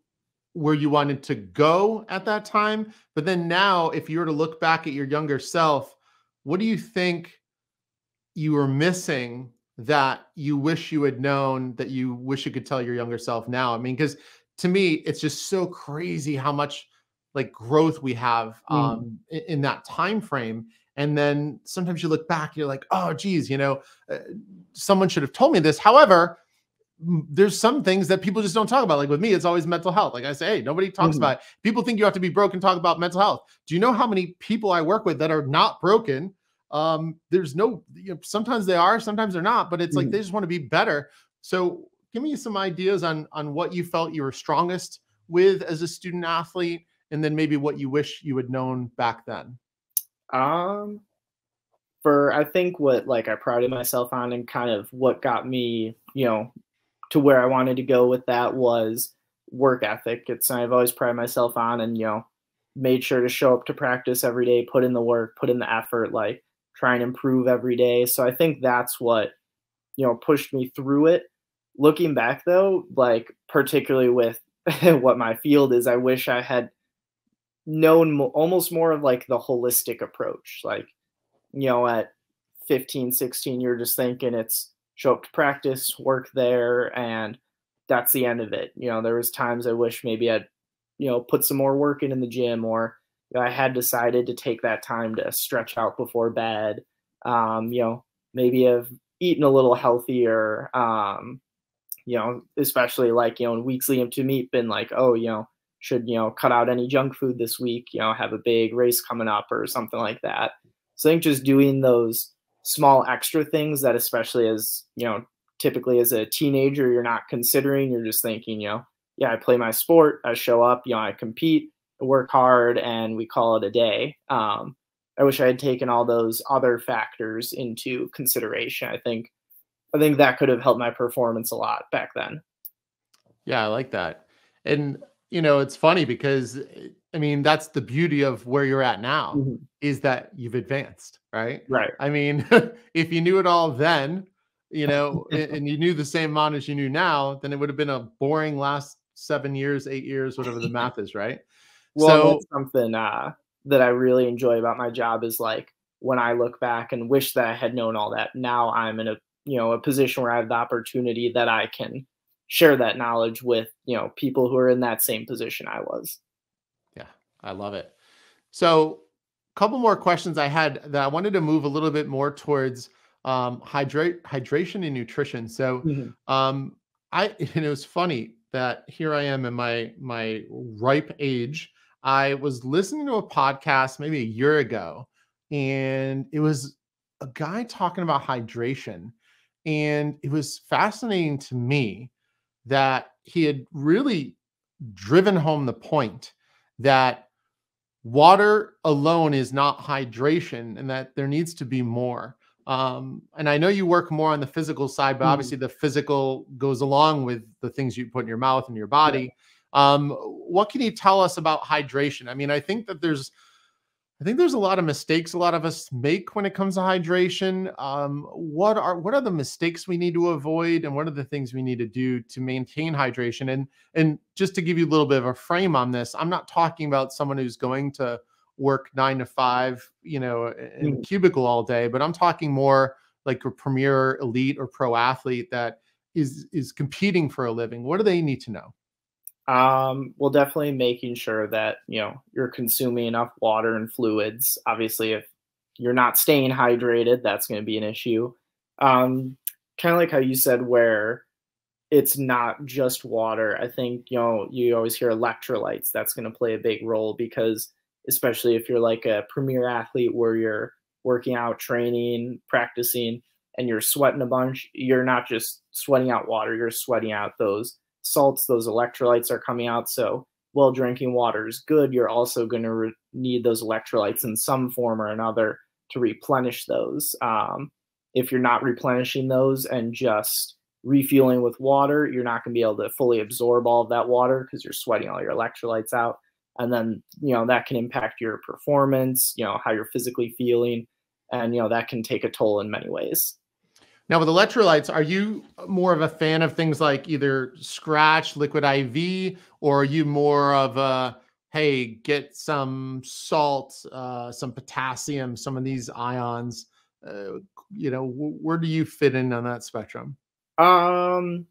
where you wanted to go at that time? But then now, if you were to look back at your younger self, what do you think you were missing that you wish you had known, that you wish you could tell your younger self now? I mean, because to me, it's just so crazy how much like growth we have Mhm. in that time frame. And then sometimes you look back, you're like, oh, geez, someone should have told me this. However, there's some things that people just don't talk about. Like with me, it's always mental health. Like I say, hey, nobody talks Mhm. about it. People think you have to be broken to talk about mental health. Do you know how many people I work with that are not broken? There's no, sometimes they are, sometimes they're not, but it's like they Mhm. just want to be better. So give me some ideas on what you felt you were strongest with as a student athlete, and then maybe what you wish you had known back then. Um, for I think what like I prided myself on and kind of what got me, to where I wanted to go with that was work ethic. It's I've always prided myself on and made sure to show up to practice every day, put in the work, put in the effort, like try and improve every day. So I think that's what pushed me through it. Looking back though, like particularly with what my field is, I wish I had known almost more of like the holistic approach. Like, at 15, 16, you're just thinking it's show up to practice, work there, and that's the end of it. There was times I wish maybe I'd, put some more work in the gym, or I had decided to take that time to stretch out before bed. Maybe have eaten a little healthier. Especially like, in weeks leading up to meet, been like, oh, should, cut out any junk food this week, have a big race coming up or something like that. So I think just doing those small extra things that, especially as, typically as a teenager, you're not considering, you're just thinking, yeah, I play my sport, I show up, I compete, I work hard, and we call it a day. I wish I had taken all those other factors into consideration. I think that could have helped my performance a lot back then. Yeah, I like that. And, it's funny because, I mean, that's the beauty of where you're at now, Mhm. is that you've advanced, right? Right. I mean, if you knew it all then, and you knew the same amount as you knew now, then it would have been a boring last 7 years, 8 years, whatever the math is, right? Well, and So that's something, that I really enjoy about my job is, like, when I look back and wish that I had known all that, now I'm in a position where I have the opportunity that I can share that knowledge with, people who are in that same position I was. yeah, I love it. So, a couple more questions I had that I wanted to move a little bit more towards hydration and nutrition. So, Mhm. um, and it was funny that here I am in my ripe age. I was listening to a podcast maybe a year ago, and it was a guy talking about hydration, and it was fascinating to me that he had really driven home the point that water alone is not hydration and that there needs to be more. And I know you work more on the physical side, but Mhm. obviously the physical goes along with the things you put in your mouth and your Right. body. What can you tell us about hydration? I mean, I think there's a lot of mistakes a lot of us make when it comes to hydration. What are the mistakes we need to avoid, and what are the things we need to do to maintain hydration? And just to give you a little bit of a frame on this, I'm not talking about someone who's going to work 9 to 5, in a Mhm. cubicle all day, but I'm talking more like a premier elite or pro athlete that is competing for a living. What do they need to know? Well, definitely making sure that, you're consuming enough water and fluids. Obviously, if you're not staying hydrated, that's going to be an issue. Um, Kind of like how you said, where it's not just water. I think, you always hear electrolytes. That's going to play a big role because, especially if you're like a premier athlete where you're working out, training, practicing, and you're sweating a bunch, you're not just sweating out water, you're sweating out those salts, those electrolytes are coming out. So, while drinking water is good, you're also going to need those electrolytes in some form or another to replenish those. if you're not replenishing those and just refueling with water, you're not going to be able to fully absorb all of that water because you're sweating all your electrolytes out. And then, that can impact your performance, how you're physically feeling. And, that can take a toll in many ways. Now with electrolytes, are you more of a fan of things like either Scratch, Liquid IV, or are you more of a, hey, get some salt, some potassium, some of these ions? Where do you fit in on that spectrum? Growing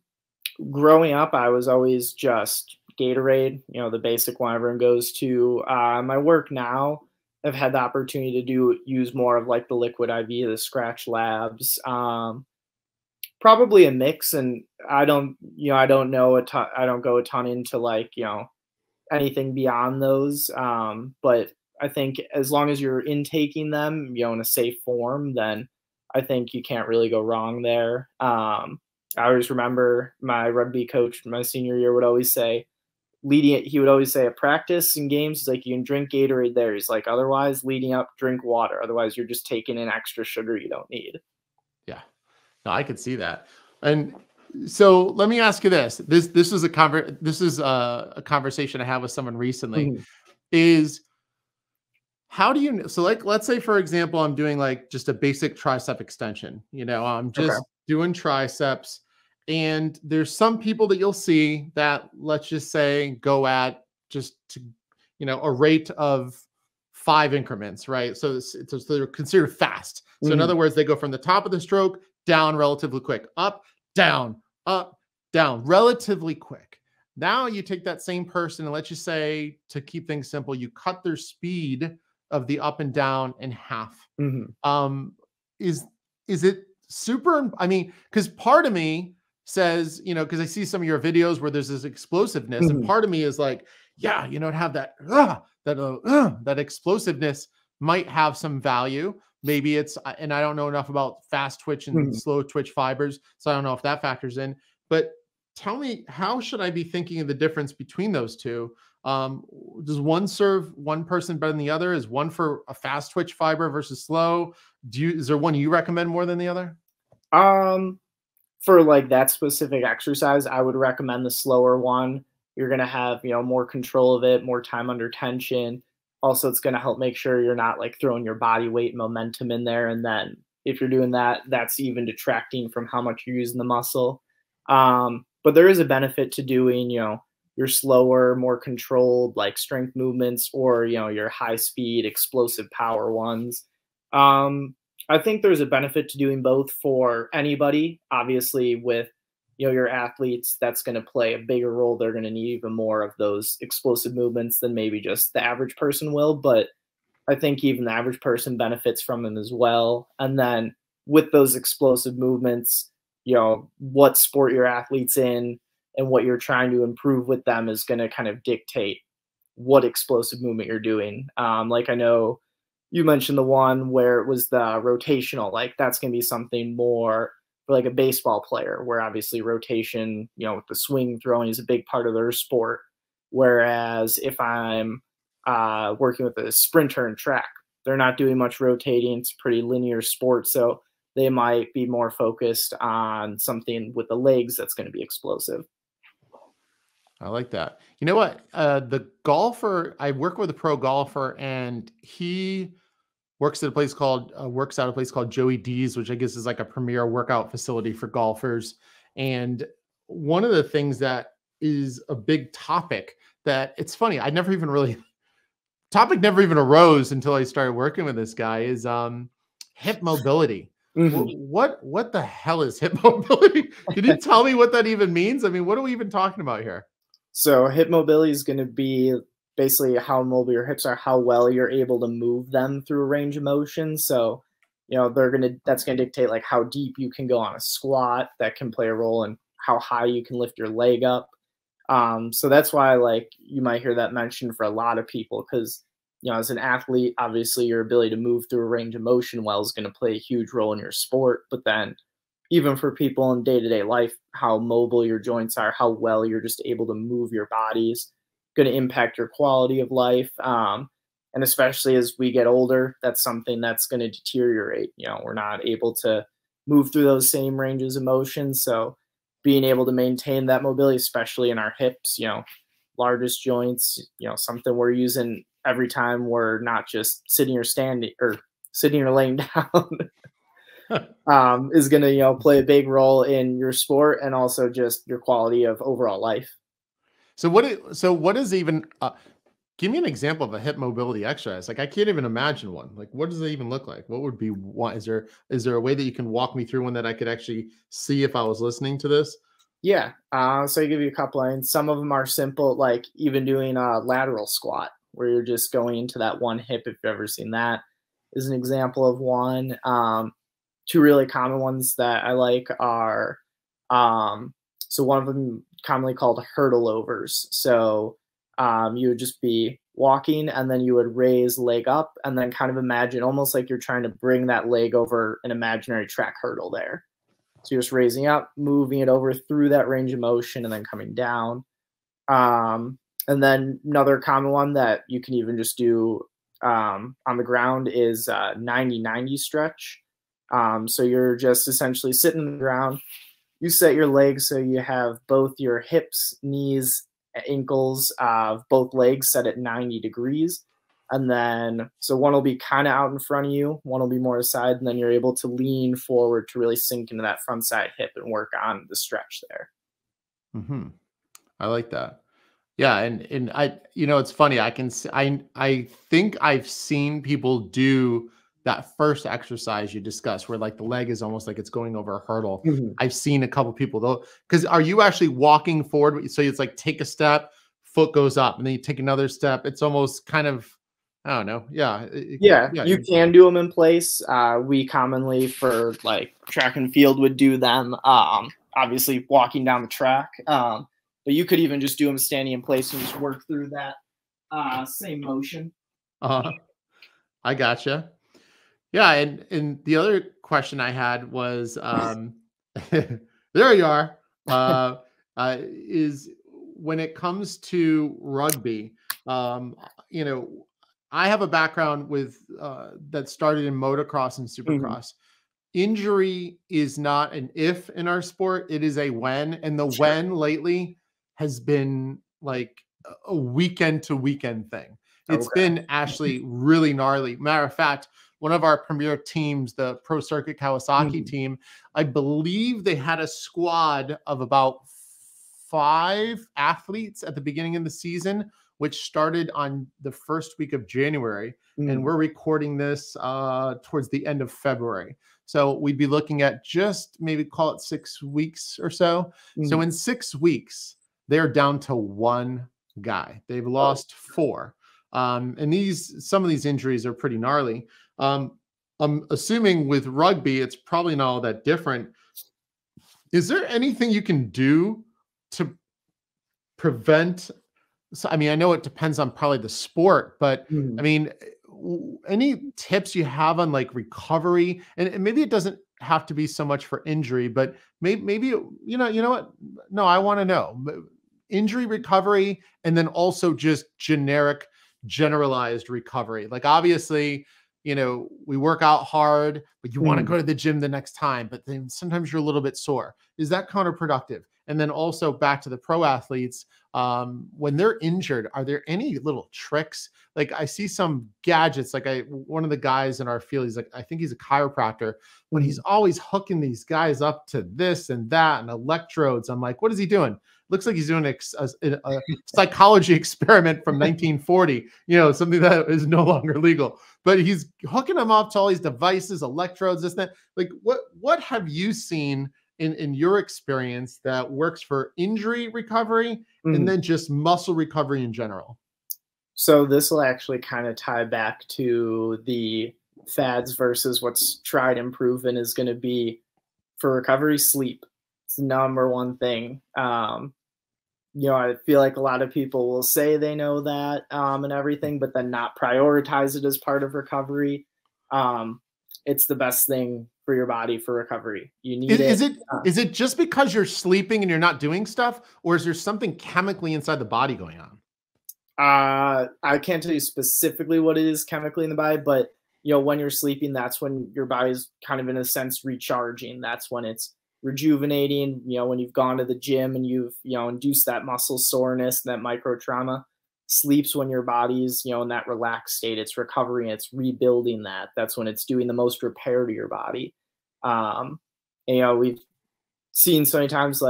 up, I was always just Gatorade, the basic one everyone goes to. My work now, I've had the opportunity to use more of like the Liquid IV, the Scratch Labs. Probably a mix, and I don't know a ton. I don't go a ton into like anything beyond those. But I think as long as you're intaking them, in a safe form, then I think you can't really go wrong there. I always remember my rugby coach my senior year would always say, he would always say at practice and games, he's like, you can drink Gatorade there. He's like, otherwise, leading up, drink water. Otherwise, you're just taking in extra sugar you don't need. Yeah, no, I could see that. And so let me ask you this. This is a conversation I had with someone recently. Mm-hmm. Is how do you, so like, let's say, for example, I'm doing like just a basic tricep extension, I'm just doing triceps, and there's some people that you'll see that, let's just say, go at just to, a rate of 5 increments, right? So they're considered fast. So in other words, they go from the top of the stroke down relatively quick, up, down, relatively quick. Now you take that same person and let's just say, to keep things simple, you cut their speed of the up and down in half. Is it super? I mean, because part of me says, because I see some of your videos where there's this explosiveness, and part of me is like, yeah, to have that explosiveness might have some value. Maybe it's, and I don't know enough about fast twitch and slow twitch fibers, so I don't know if that factors in. But tell me, how should I be thinking of the difference between those two? Does one serve one person better than the other? Is one for a fast twitch fiber versus slow? Is there one you recommend more than the other? For like that specific exercise, I would recommend the slower one. You're going to have, more control of it, more time under tension. Also, it's going to help make sure you're not like throwing your body weight and momentum in there. And then if you're doing that, that's even detracting from how much you're using the muscle. But there is a benefit to doing, your slower, more controlled, like strength movements, or, your high speed, explosive power ones. I think there's a benefit to doing both for anybody. Obviously, with your athletes, that's going to play a bigger role. They're going to need even more of those explosive movements than maybe just the average person will. But I think even the average person benefits from them as well. And then with those explosive movements, what sport your athlete's in and what you're trying to improve with them is going to kind of dictate what explosive movement you're doing. Like I know you mentioned the one where it was the rotational, like that's going to be something more for like a baseball player, where obviously rotation, with the swing throwing is a big part of their sport. Whereas if I'm working with a sprinter in track, they're not doing much rotating. It's a pretty linear sport. So they might be more focused on something with the legs that's going to be explosive. I like that. You know what? The golfer, I work with a pro golfer, and he works out of a place called Joey D's, which I guess is like a premier workout facility for golfers. And one of the things that is a big topic that, it's funny, topic never even arose until I started working with this guy, is hip mobility. What the hell is hip mobility? Can you tell me what that even means? I mean, what are we even talking about here? So hip mobility is going to be basically how mobile your hips are, how well you're able to move them through a range of motion. So, that's going to dictate like how deep you can go on a squat. That can play a role in how high you can lift your leg up. So that's why like you might hear that mentioned for a lot of people, because, as an athlete, obviously your ability to move through a range of motion well is going to play a huge role in your sport. But then even for people in day-to-day life, how mobile your joints are, how well you're just able to move your bodies, going to impact your quality of life. And especially as we get older, that's something that's going to deteriorate. We're not able to move through those same ranges of motion. So being able to maintain that mobility, especially in our hips, largest joints, something we're using every time we're not just sitting or standing or sitting or laying down, is going to, play a big role in your sport and also just your quality of overall life. So what is even, give me an example of a hip mobility exercise. Like I can't even imagine one. Like what does it even look like? What would be one? Is there a way that you can walk me through one that I could actually see if I was listening to this? Yeah. So I give you a couple lines. Some of them are simple, like even doing a lateral squat where you're just going into that one hip. If you've ever seen that, is an example of one. Two really common ones that I like are, so one of them commonly called hurdle overs. So you would just be walking and then you would raise leg up and then kind of imagine almost like you're trying to bring that leg over an imaginary track hurdle there. So you're just raising up, moving it over through that range of motion and then coming down. And then another common one that you can even just do on the ground is 90-90 stretch. So you're just essentially sitting on the ground. You set your legs so you have both your hips, knees, ankles of both legs set at 90 degrees. And then, so one will be kind of out in front of you, one will be more aside, and then you're able to lean forward to really sink into that front side hip and work on the stretch there. Mm-hmm. I like that. Yeah. And I, it's funny. I think I've seen people do that first exercise you discussed where like the leg is almost like it's going over a hurdle. Mm-hmm. I've seen a couple people though, because are you actually walking forward? So it's like take a step, foot goes up, and then you take another step. It's almost kind of, I don't know. Yeah. Yeah, you can do them in place. We commonly for like track and field would do them, obviously walking down the track. But you could even just do them standing in place and just work through that same motion. I gotcha. Yeah, and the other question I had was, there you are, is when it comes to rugby, I have a background with that started in motocross and supercross. Injury is not an if in our sport; it is a when, and the when lately has been like a weekend to weekend thing. It's been actually really gnarly. Matter of fact, one of our premier teams, the Pro Circuit Kawasaki team, I believe they had a squad of about 5 athletes at the beginning of the season, which started on the first week of January. And we're recording this towards the end of February. So we'd be looking at just maybe call it 6 weeks or so. So in 6 weeks, they're down to 1 guy. They've lost 4. And some of these injuries are pretty gnarly. I'm assuming with rugby, it's probably not all that different. Is there anything you can do to prevent? So, I mean, I know it depends on probably the sport, but I mean, any tips you have on like recovery? And maybe it doesn't have to be so much for injury, but maybe you know what? No, I want to know injury recovery, and then also just generalized recovery. Like obviously, we work out hard, but you want to go to the gym the next time, but then sometimes you're a little bit sore. Is that counterproductive? And then also back to the pro athletes, when they're injured, are there any little tricks? Like I see some gadgets, like one of the guys in our field, he's like, I think he's a chiropractor, but he's always hooking these guys up to this and that and electrodes. I'm like, what is he doing? Looks like he's doing a psychology experiment from 1940, something that is no longer legal, but he's hooking them up to all these devices, electrodes, this, that. Like what have you seen in your experience that works for injury recovery and then just muscle recovery in general? So this will actually kind of tie back to the fads versus what's tried and proven is going to be for recovery, sleep. It's the number one thing. I feel like a lot of people will say they know that and everything, but then not prioritize it as part of recovery. It's the best thing for your body for recovery. You need it. Is it just because you're sleeping and you're not doing stuff, or is there something chemically inside the body going on? I can't tell you specifically what it is chemically in the body, but when you're sleeping, that's when your body's kind of in a sense recharging. That's when it's rejuvenating. When you've gone to the gym and you've, induced that muscle soreness and that micro trauma, sleeps when your body's, in that relaxed state. It's recovering, it's rebuilding that. That's when it's doing the most repair to your body. We've seen so many times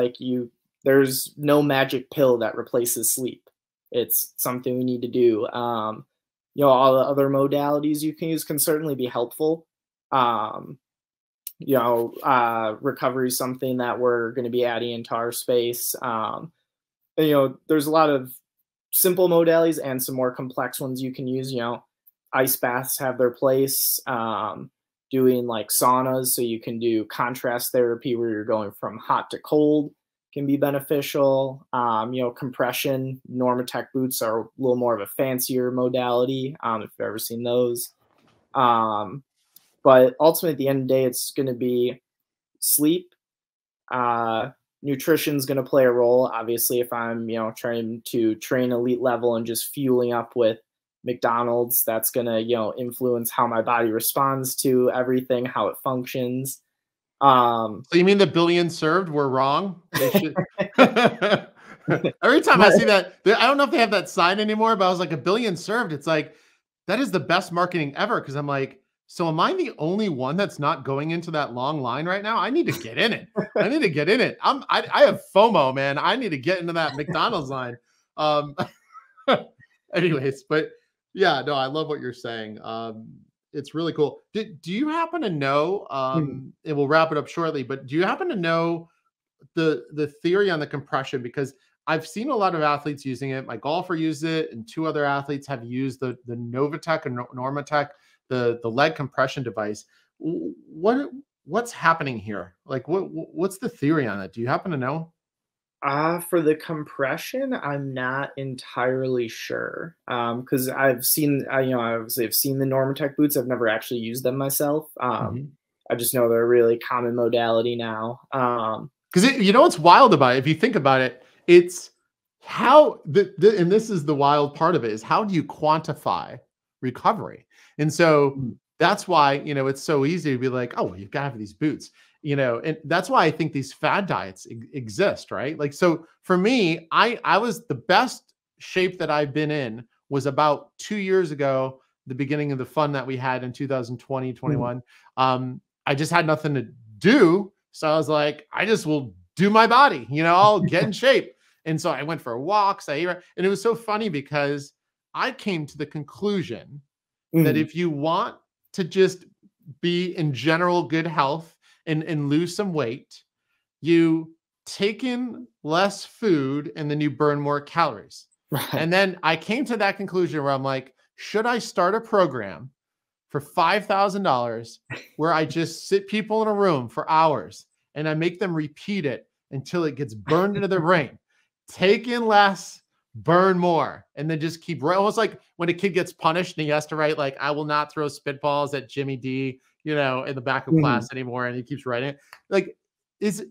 there's no magic pill that replaces sleep. It's something we need to do. All the other modalities you can use can certainly be helpful. Recovery is something that we're going to be adding into our space. There's a lot of simple modalities and some more complex ones you can use. Ice baths have their place. Doing like saunas, so you can do contrast therapy where you're going from hot to cold, can be beneficial. Compression, Normatec boots are a little more of a fancier modality, if you've ever seen those. But ultimately, at the end of the day, it's going to be sleep. Nutrition's going to play a role. Obviously, if I'm, trying to train elite level and just fueling up with McDonald's, that's going to, influence how my body responds to everything, how it functions. So you mean the billion served were wrong? They should... Every time I see that, I don't know if they have that sign anymore, but I was like, a billion served. It's like, that is the best marketing ever. Cause I'm like, so am I the only one that's not going into that long line right now? I need to get in it. I need to get in it. I have FOMO, man. I need to get into that McDonald's line. Anyways, but yeah, no, I love what you're saying. It's really cool. Do you happen to know, and we'll wrap it up shortly, but do you happen to know the theory on the compression? Because I've seen a lot of athletes using it. My golfer used it, and 2 other athletes have used the Novatech and Normatec, the leg compression device. What's happening here? Like, what's the theory on it? Do you happen to know? For the compression, I'm not entirely sure. Because I've seen, obviously I've seen the Normatec boots. I've never actually used them myself. I just know they're a really common modality now. Because what's wild about it? If you think about it, it's how and this is the wild part of it, is how do you quantify recovery? And so that's why, it's so easy to be like, oh, well, you've got to have these boots. And that's why I think these fad diets exist, right? Like, so for me, I was the best shape that I've been in was about 2 years ago, the beginning of the fun that we had in 2020, 21. I just had nothing to do. So I was like, I just will do my body, I'll get in shape. And so I went for walks. And it was so funny because I came to the conclusion that if you want to just be in general good health, and lose some weight, you take in less food and then you burn more calories. Right. And then I came to that conclusion where I'm like, should I start a program for $5,000 where I just sit people in a room for hours and I make them repeat it until it gets burned into their brain? Take in less, burn more, and then just keep almost like when a kid gets punished and he has to write like, I will not throw spitballs at Jimmy D, in the back of class anymore. And he keeps writing it. Like, is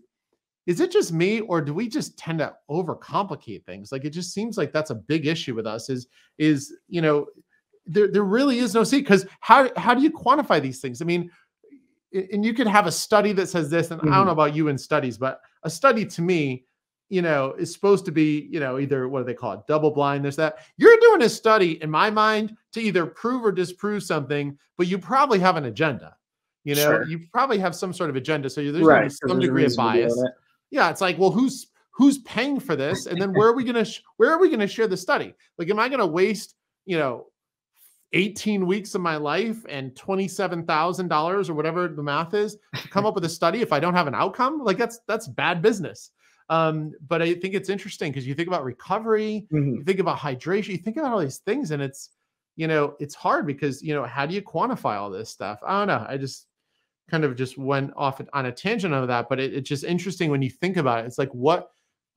it just me, or do we just tend to overcomplicate things? Like, it just seems like that's a big issue with us there really is no secret. Because how do you quantify these things? I mean, and you could have a study that says this, and I don't know about you in studies, but a study to me, is supposed to be, either what do they call it? Double blind, this, that. You're doing a study in my mind to either prove or disprove something, but you probably have an agenda. Sure. You probably have some sort of agenda. So there's going to be some degree of bias. Yeah. It's like, well, who's paying for this? And then where are we going to share the study? Like, am I going to waste, 18 weeks of my life and $27,000 or whatever the math is to come up with a study if I don't have an outcome? Like, that's bad business. But I think it's interesting because you think about recovery, you think about hydration, you think about all these things, and it's, it's hard because, how do you quantify all this stuff? I don't know. I just kind of just went off on a tangent of that, but it's just interesting when you think about it. It's like,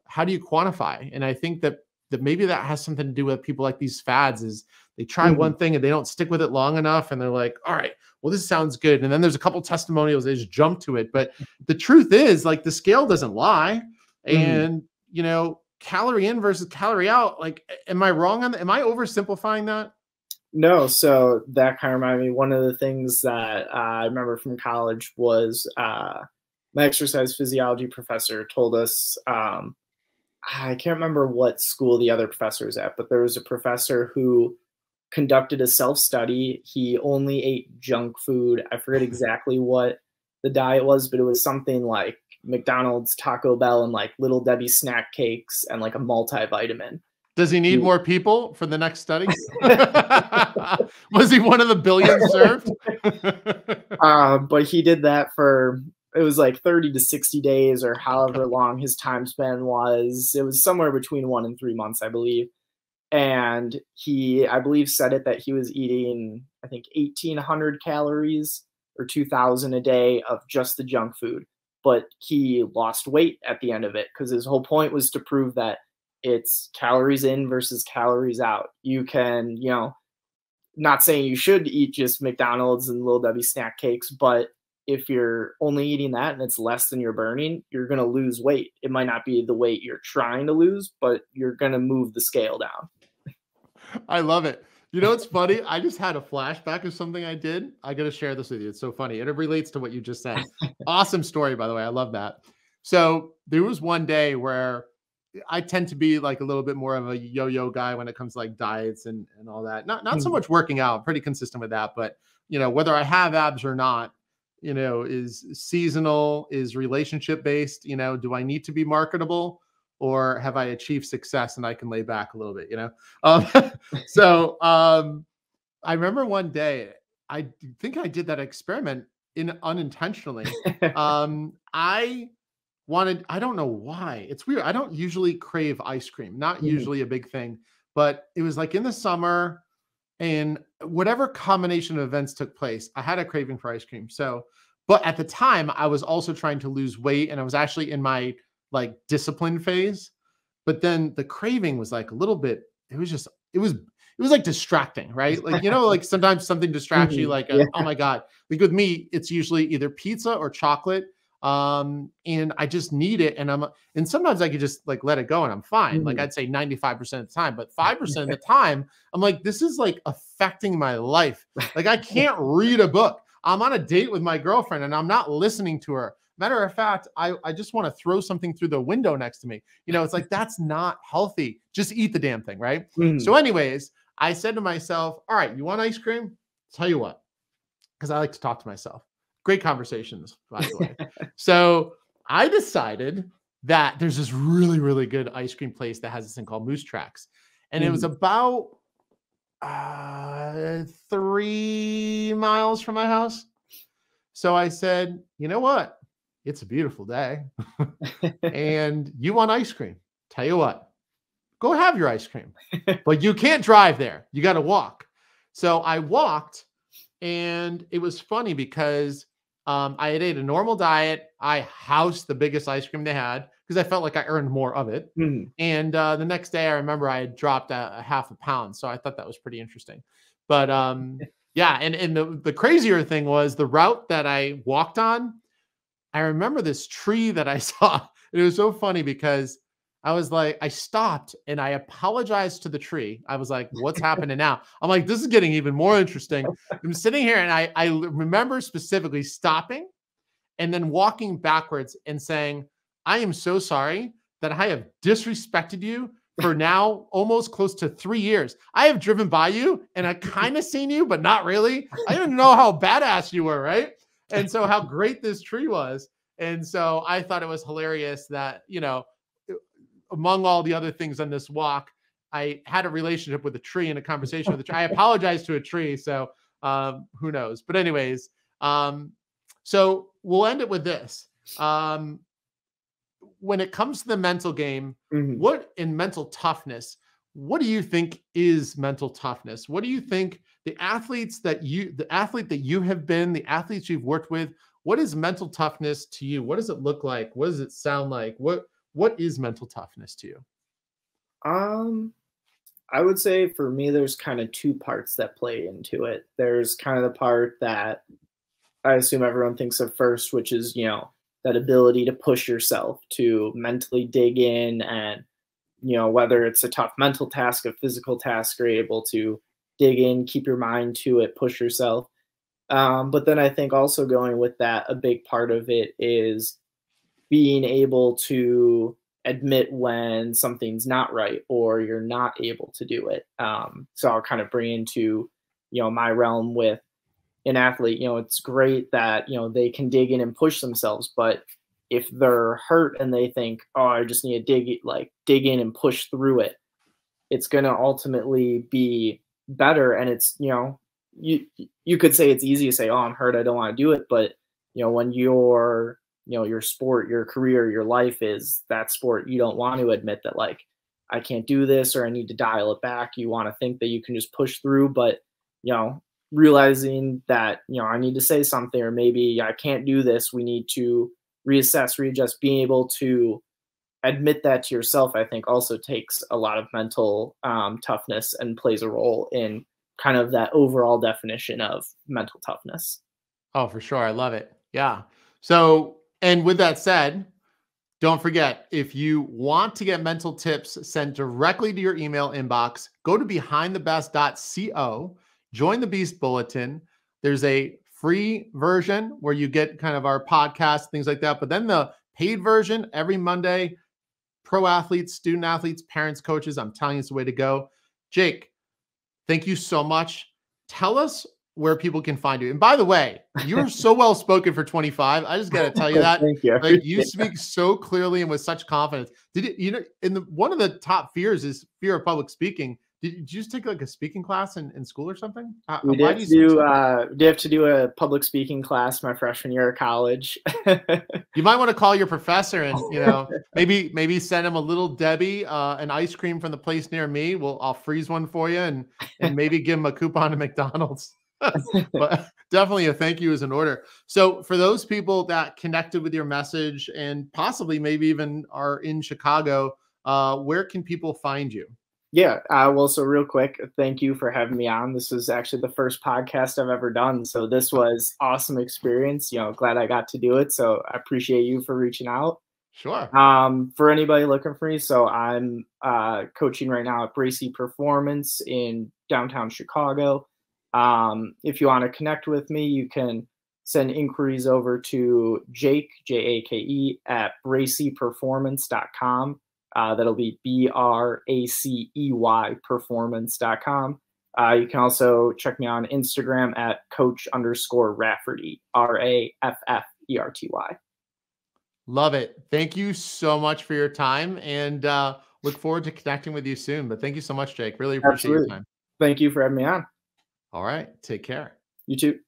how do you quantify? And I think that maybe that has something to do with people like these fads, is they try one thing and they don't stick with it long enough. And they're like, all right, well, this sounds good. And then there's a couple testimonials, they just jump to it. But the truth is, like, the scale doesn't lie. And, calorie in versus calorie out, like, am I wrong on that? Am I oversimplifying that? No, so that kind of reminded me. One of the things that I remember from college was my exercise physiology professor told us. I can't remember what school the other professor was at, but there was a professor who conducted a self-study. He only ate junk food. I forget exactly what the diet was, but it was something like McDonald's, Taco Bell, and like Little Debbie snack cakes and like a multivitamin. Does he need more people for the next study? Was he one of the billions served? But he did that for, it was like 30 to 60 days or however long his time span was. It was somewhere between 1 and 3 months, I believe. And he, I believe, said it that he was eating, I think, 1,800 calories or 2,000 a day of just the junk food. But he lost weight at the end of it because his whole point was to prove that it's calories in versus calories out. You can, not saying you should eat just McDonald's and Little Debbie snack cakes, but if you're only eating that and it's less than you're burning, you're going to lose weight. It might not be the weight you're trying to lose, but you're going to move the scale down. I love it. You know, it's funny. I just had a flashback of something I did. I got to share this with you. It's so funny. And it relates to what you just said. Awesome story, by the way. I love that. So there was one day where I tend to be like a little bit more of a yo-yo guy when it comes to like diets and all that. Not so much working out, pretty consistent with that, but whether I have abs or not, is seasonal, is relationship based, do I need to be marketable or have I achieved success and I can lay back a little bit, So I remember one day, I think I did that experiment unintentionally. I don't know why. It's weird. I don't usually crave ice cream, not usually a big thing, but it was like in the summer and whatever combination of events took place, I had a craving for ice cream. So, but at the time I was also trying to lose weight and I was actually in my like discipline phase, but then the craving was like a little bit, it was like distracting, right? Like, like sometimes something distracts you like, oh my God, like with me, it's usually either pizza or chocolate. And I just need it. And sometimes I could just like let it go and I'm fine. Like I'd say 95% of the time, but 5% of the time, I'm like, this is like affecting my life. Like I can't read a book. I'm on a date with my girlfriend and I'm not listening to her. Matter of fact, I just want to throw something through the window next to me. It's like, that's not healthy. Just eat the damn thing. Right. So anyways, I said to myself, all right, you want ice cream? Tell you what, because I like to talk to myself. Great conversations, by the way. So I decided that there's this really, really good ice cream place that has this thing called Moose Tracks. And it was about 3 miles from my house. So I said, you know what? It's a beautiful day. And you want ice cream. Tell you what, go have your ice cream. But you can't drive there. You got to walk. So I walked. And it was funny because I had ate a normal diet. I housed the biggest ice cream they had because I felt like I earned more of it. And the next day, I remember I had dropped a half a pound. So I thought that was pretty interesting. But yeah, and the crazier thing was the route that I walked on. I remember this tree that I saw. It was so funny because I was like, I stopped and I apologized to the tree. I was like, what's happening now? I'm like, this is getting even more interesting. I'm sitting here and I remember specifically stopping and then walking backwards and saying, I am so sorry that I have disrespected you for now almost close to 3 years. I have driven by you and I kind of seen you, but not really. I didn't know how badass you were, right? And so how great this tree was. And so I thought it was hilarious that, among all the other things on this walk, I had a relationship with a tree and a conversation with a tree. I apologized to a tree. So who knows? But anyways, so we'll end it with this. When it comes to the mental game, what in mental toughness, what do you think is mental toughness? What do you think the athlete that you have been, the athletes you've worked with, what is mental toughness to you? What does it look like? What does it sound like? What is mental toughness to you? I would say for me, there's kind of two parts that play into it. There's kind of the part that I assume everyone thinks of first, which is, that ability to push yourself, to mentally dig in and, whether it's a tough mental task, a physical task, you're able to dig in, keep your mind to it, push yourself. But then I think also going with that, a big part of it is being able to admit when something's not right or you're not able to do it. So I'll kind of bring into, my realm with an athlete. It's great that, they can dig in and push themselves, but if they're hurt and they think, oh, I just need to dig in and push through it, it's going to ultimately be better. And it's, you could say it's easy to say, oh, I'm hurt, I don't want to do it. But, when your sport, your career, your life is that sport, you don't want to admit that, like, I can't do this or I need to dial it back. You want to think that you can just push through, but, realizing that, I need to say something, or maybe I can't do this. We need to reassess, readjust, being able to admit that to yourself, I think also takes a lot of mental toughness and plays a role in kind of that overall definition of mental toughness. Oh, for sure. I love it. Yeah. So, and with that said, don't forget, if you want to get mental tips sent directly to your email inbox, go to behindthebest.co, join the Beast Bulletin. There's a free version where you get kind of our podcast, things like that. But then the paid version every Monday, pro athletes, student athletes, parents, coaches, I'm telling you, it's the way to go. Jake, thank you so much. Tell us where people can find you. And by the way, you're so well spoken for 25. I just got to tell you that. Thank you. Like, you speak so clearly and with such confidence. One of the top fears is fear of public speaking. Did you just take like a speaking class in school or something? We did have to do a public speaking class my freshman year of college. You might want to call your professor and, maybe send him a little Debbie, an ice cream from the place near me. I'll freeze one for you and maybe give him a coupon to McDonald's. But definitely a thank you is in order. So for those people that connected with your message and possibly maybe even are in Chicago, where can people find you? Yeah. Well, so real quick, thank you for having me on. This was actually the first podcast I've ever done. So this was awesome experience. Glad I got to do it. So I appreciate you for reaching out. Sure. For anybody looking for me, so I'm coaching right now at Bracey Performance in downtown Chicago. If you want to connect with me, you can send inquiries over to Jake, Jake, at braceyperformance.com. That'll be BRACEY performance.com. You can also check me on Instagram at coach_Rafferty, RAFFERTY. Love it. Thank you so much for your time, and look forward to connecting with you soon. But thank you so much, Jake. Really appreciate your time. Thank you for having me on. All right. Take care. You too.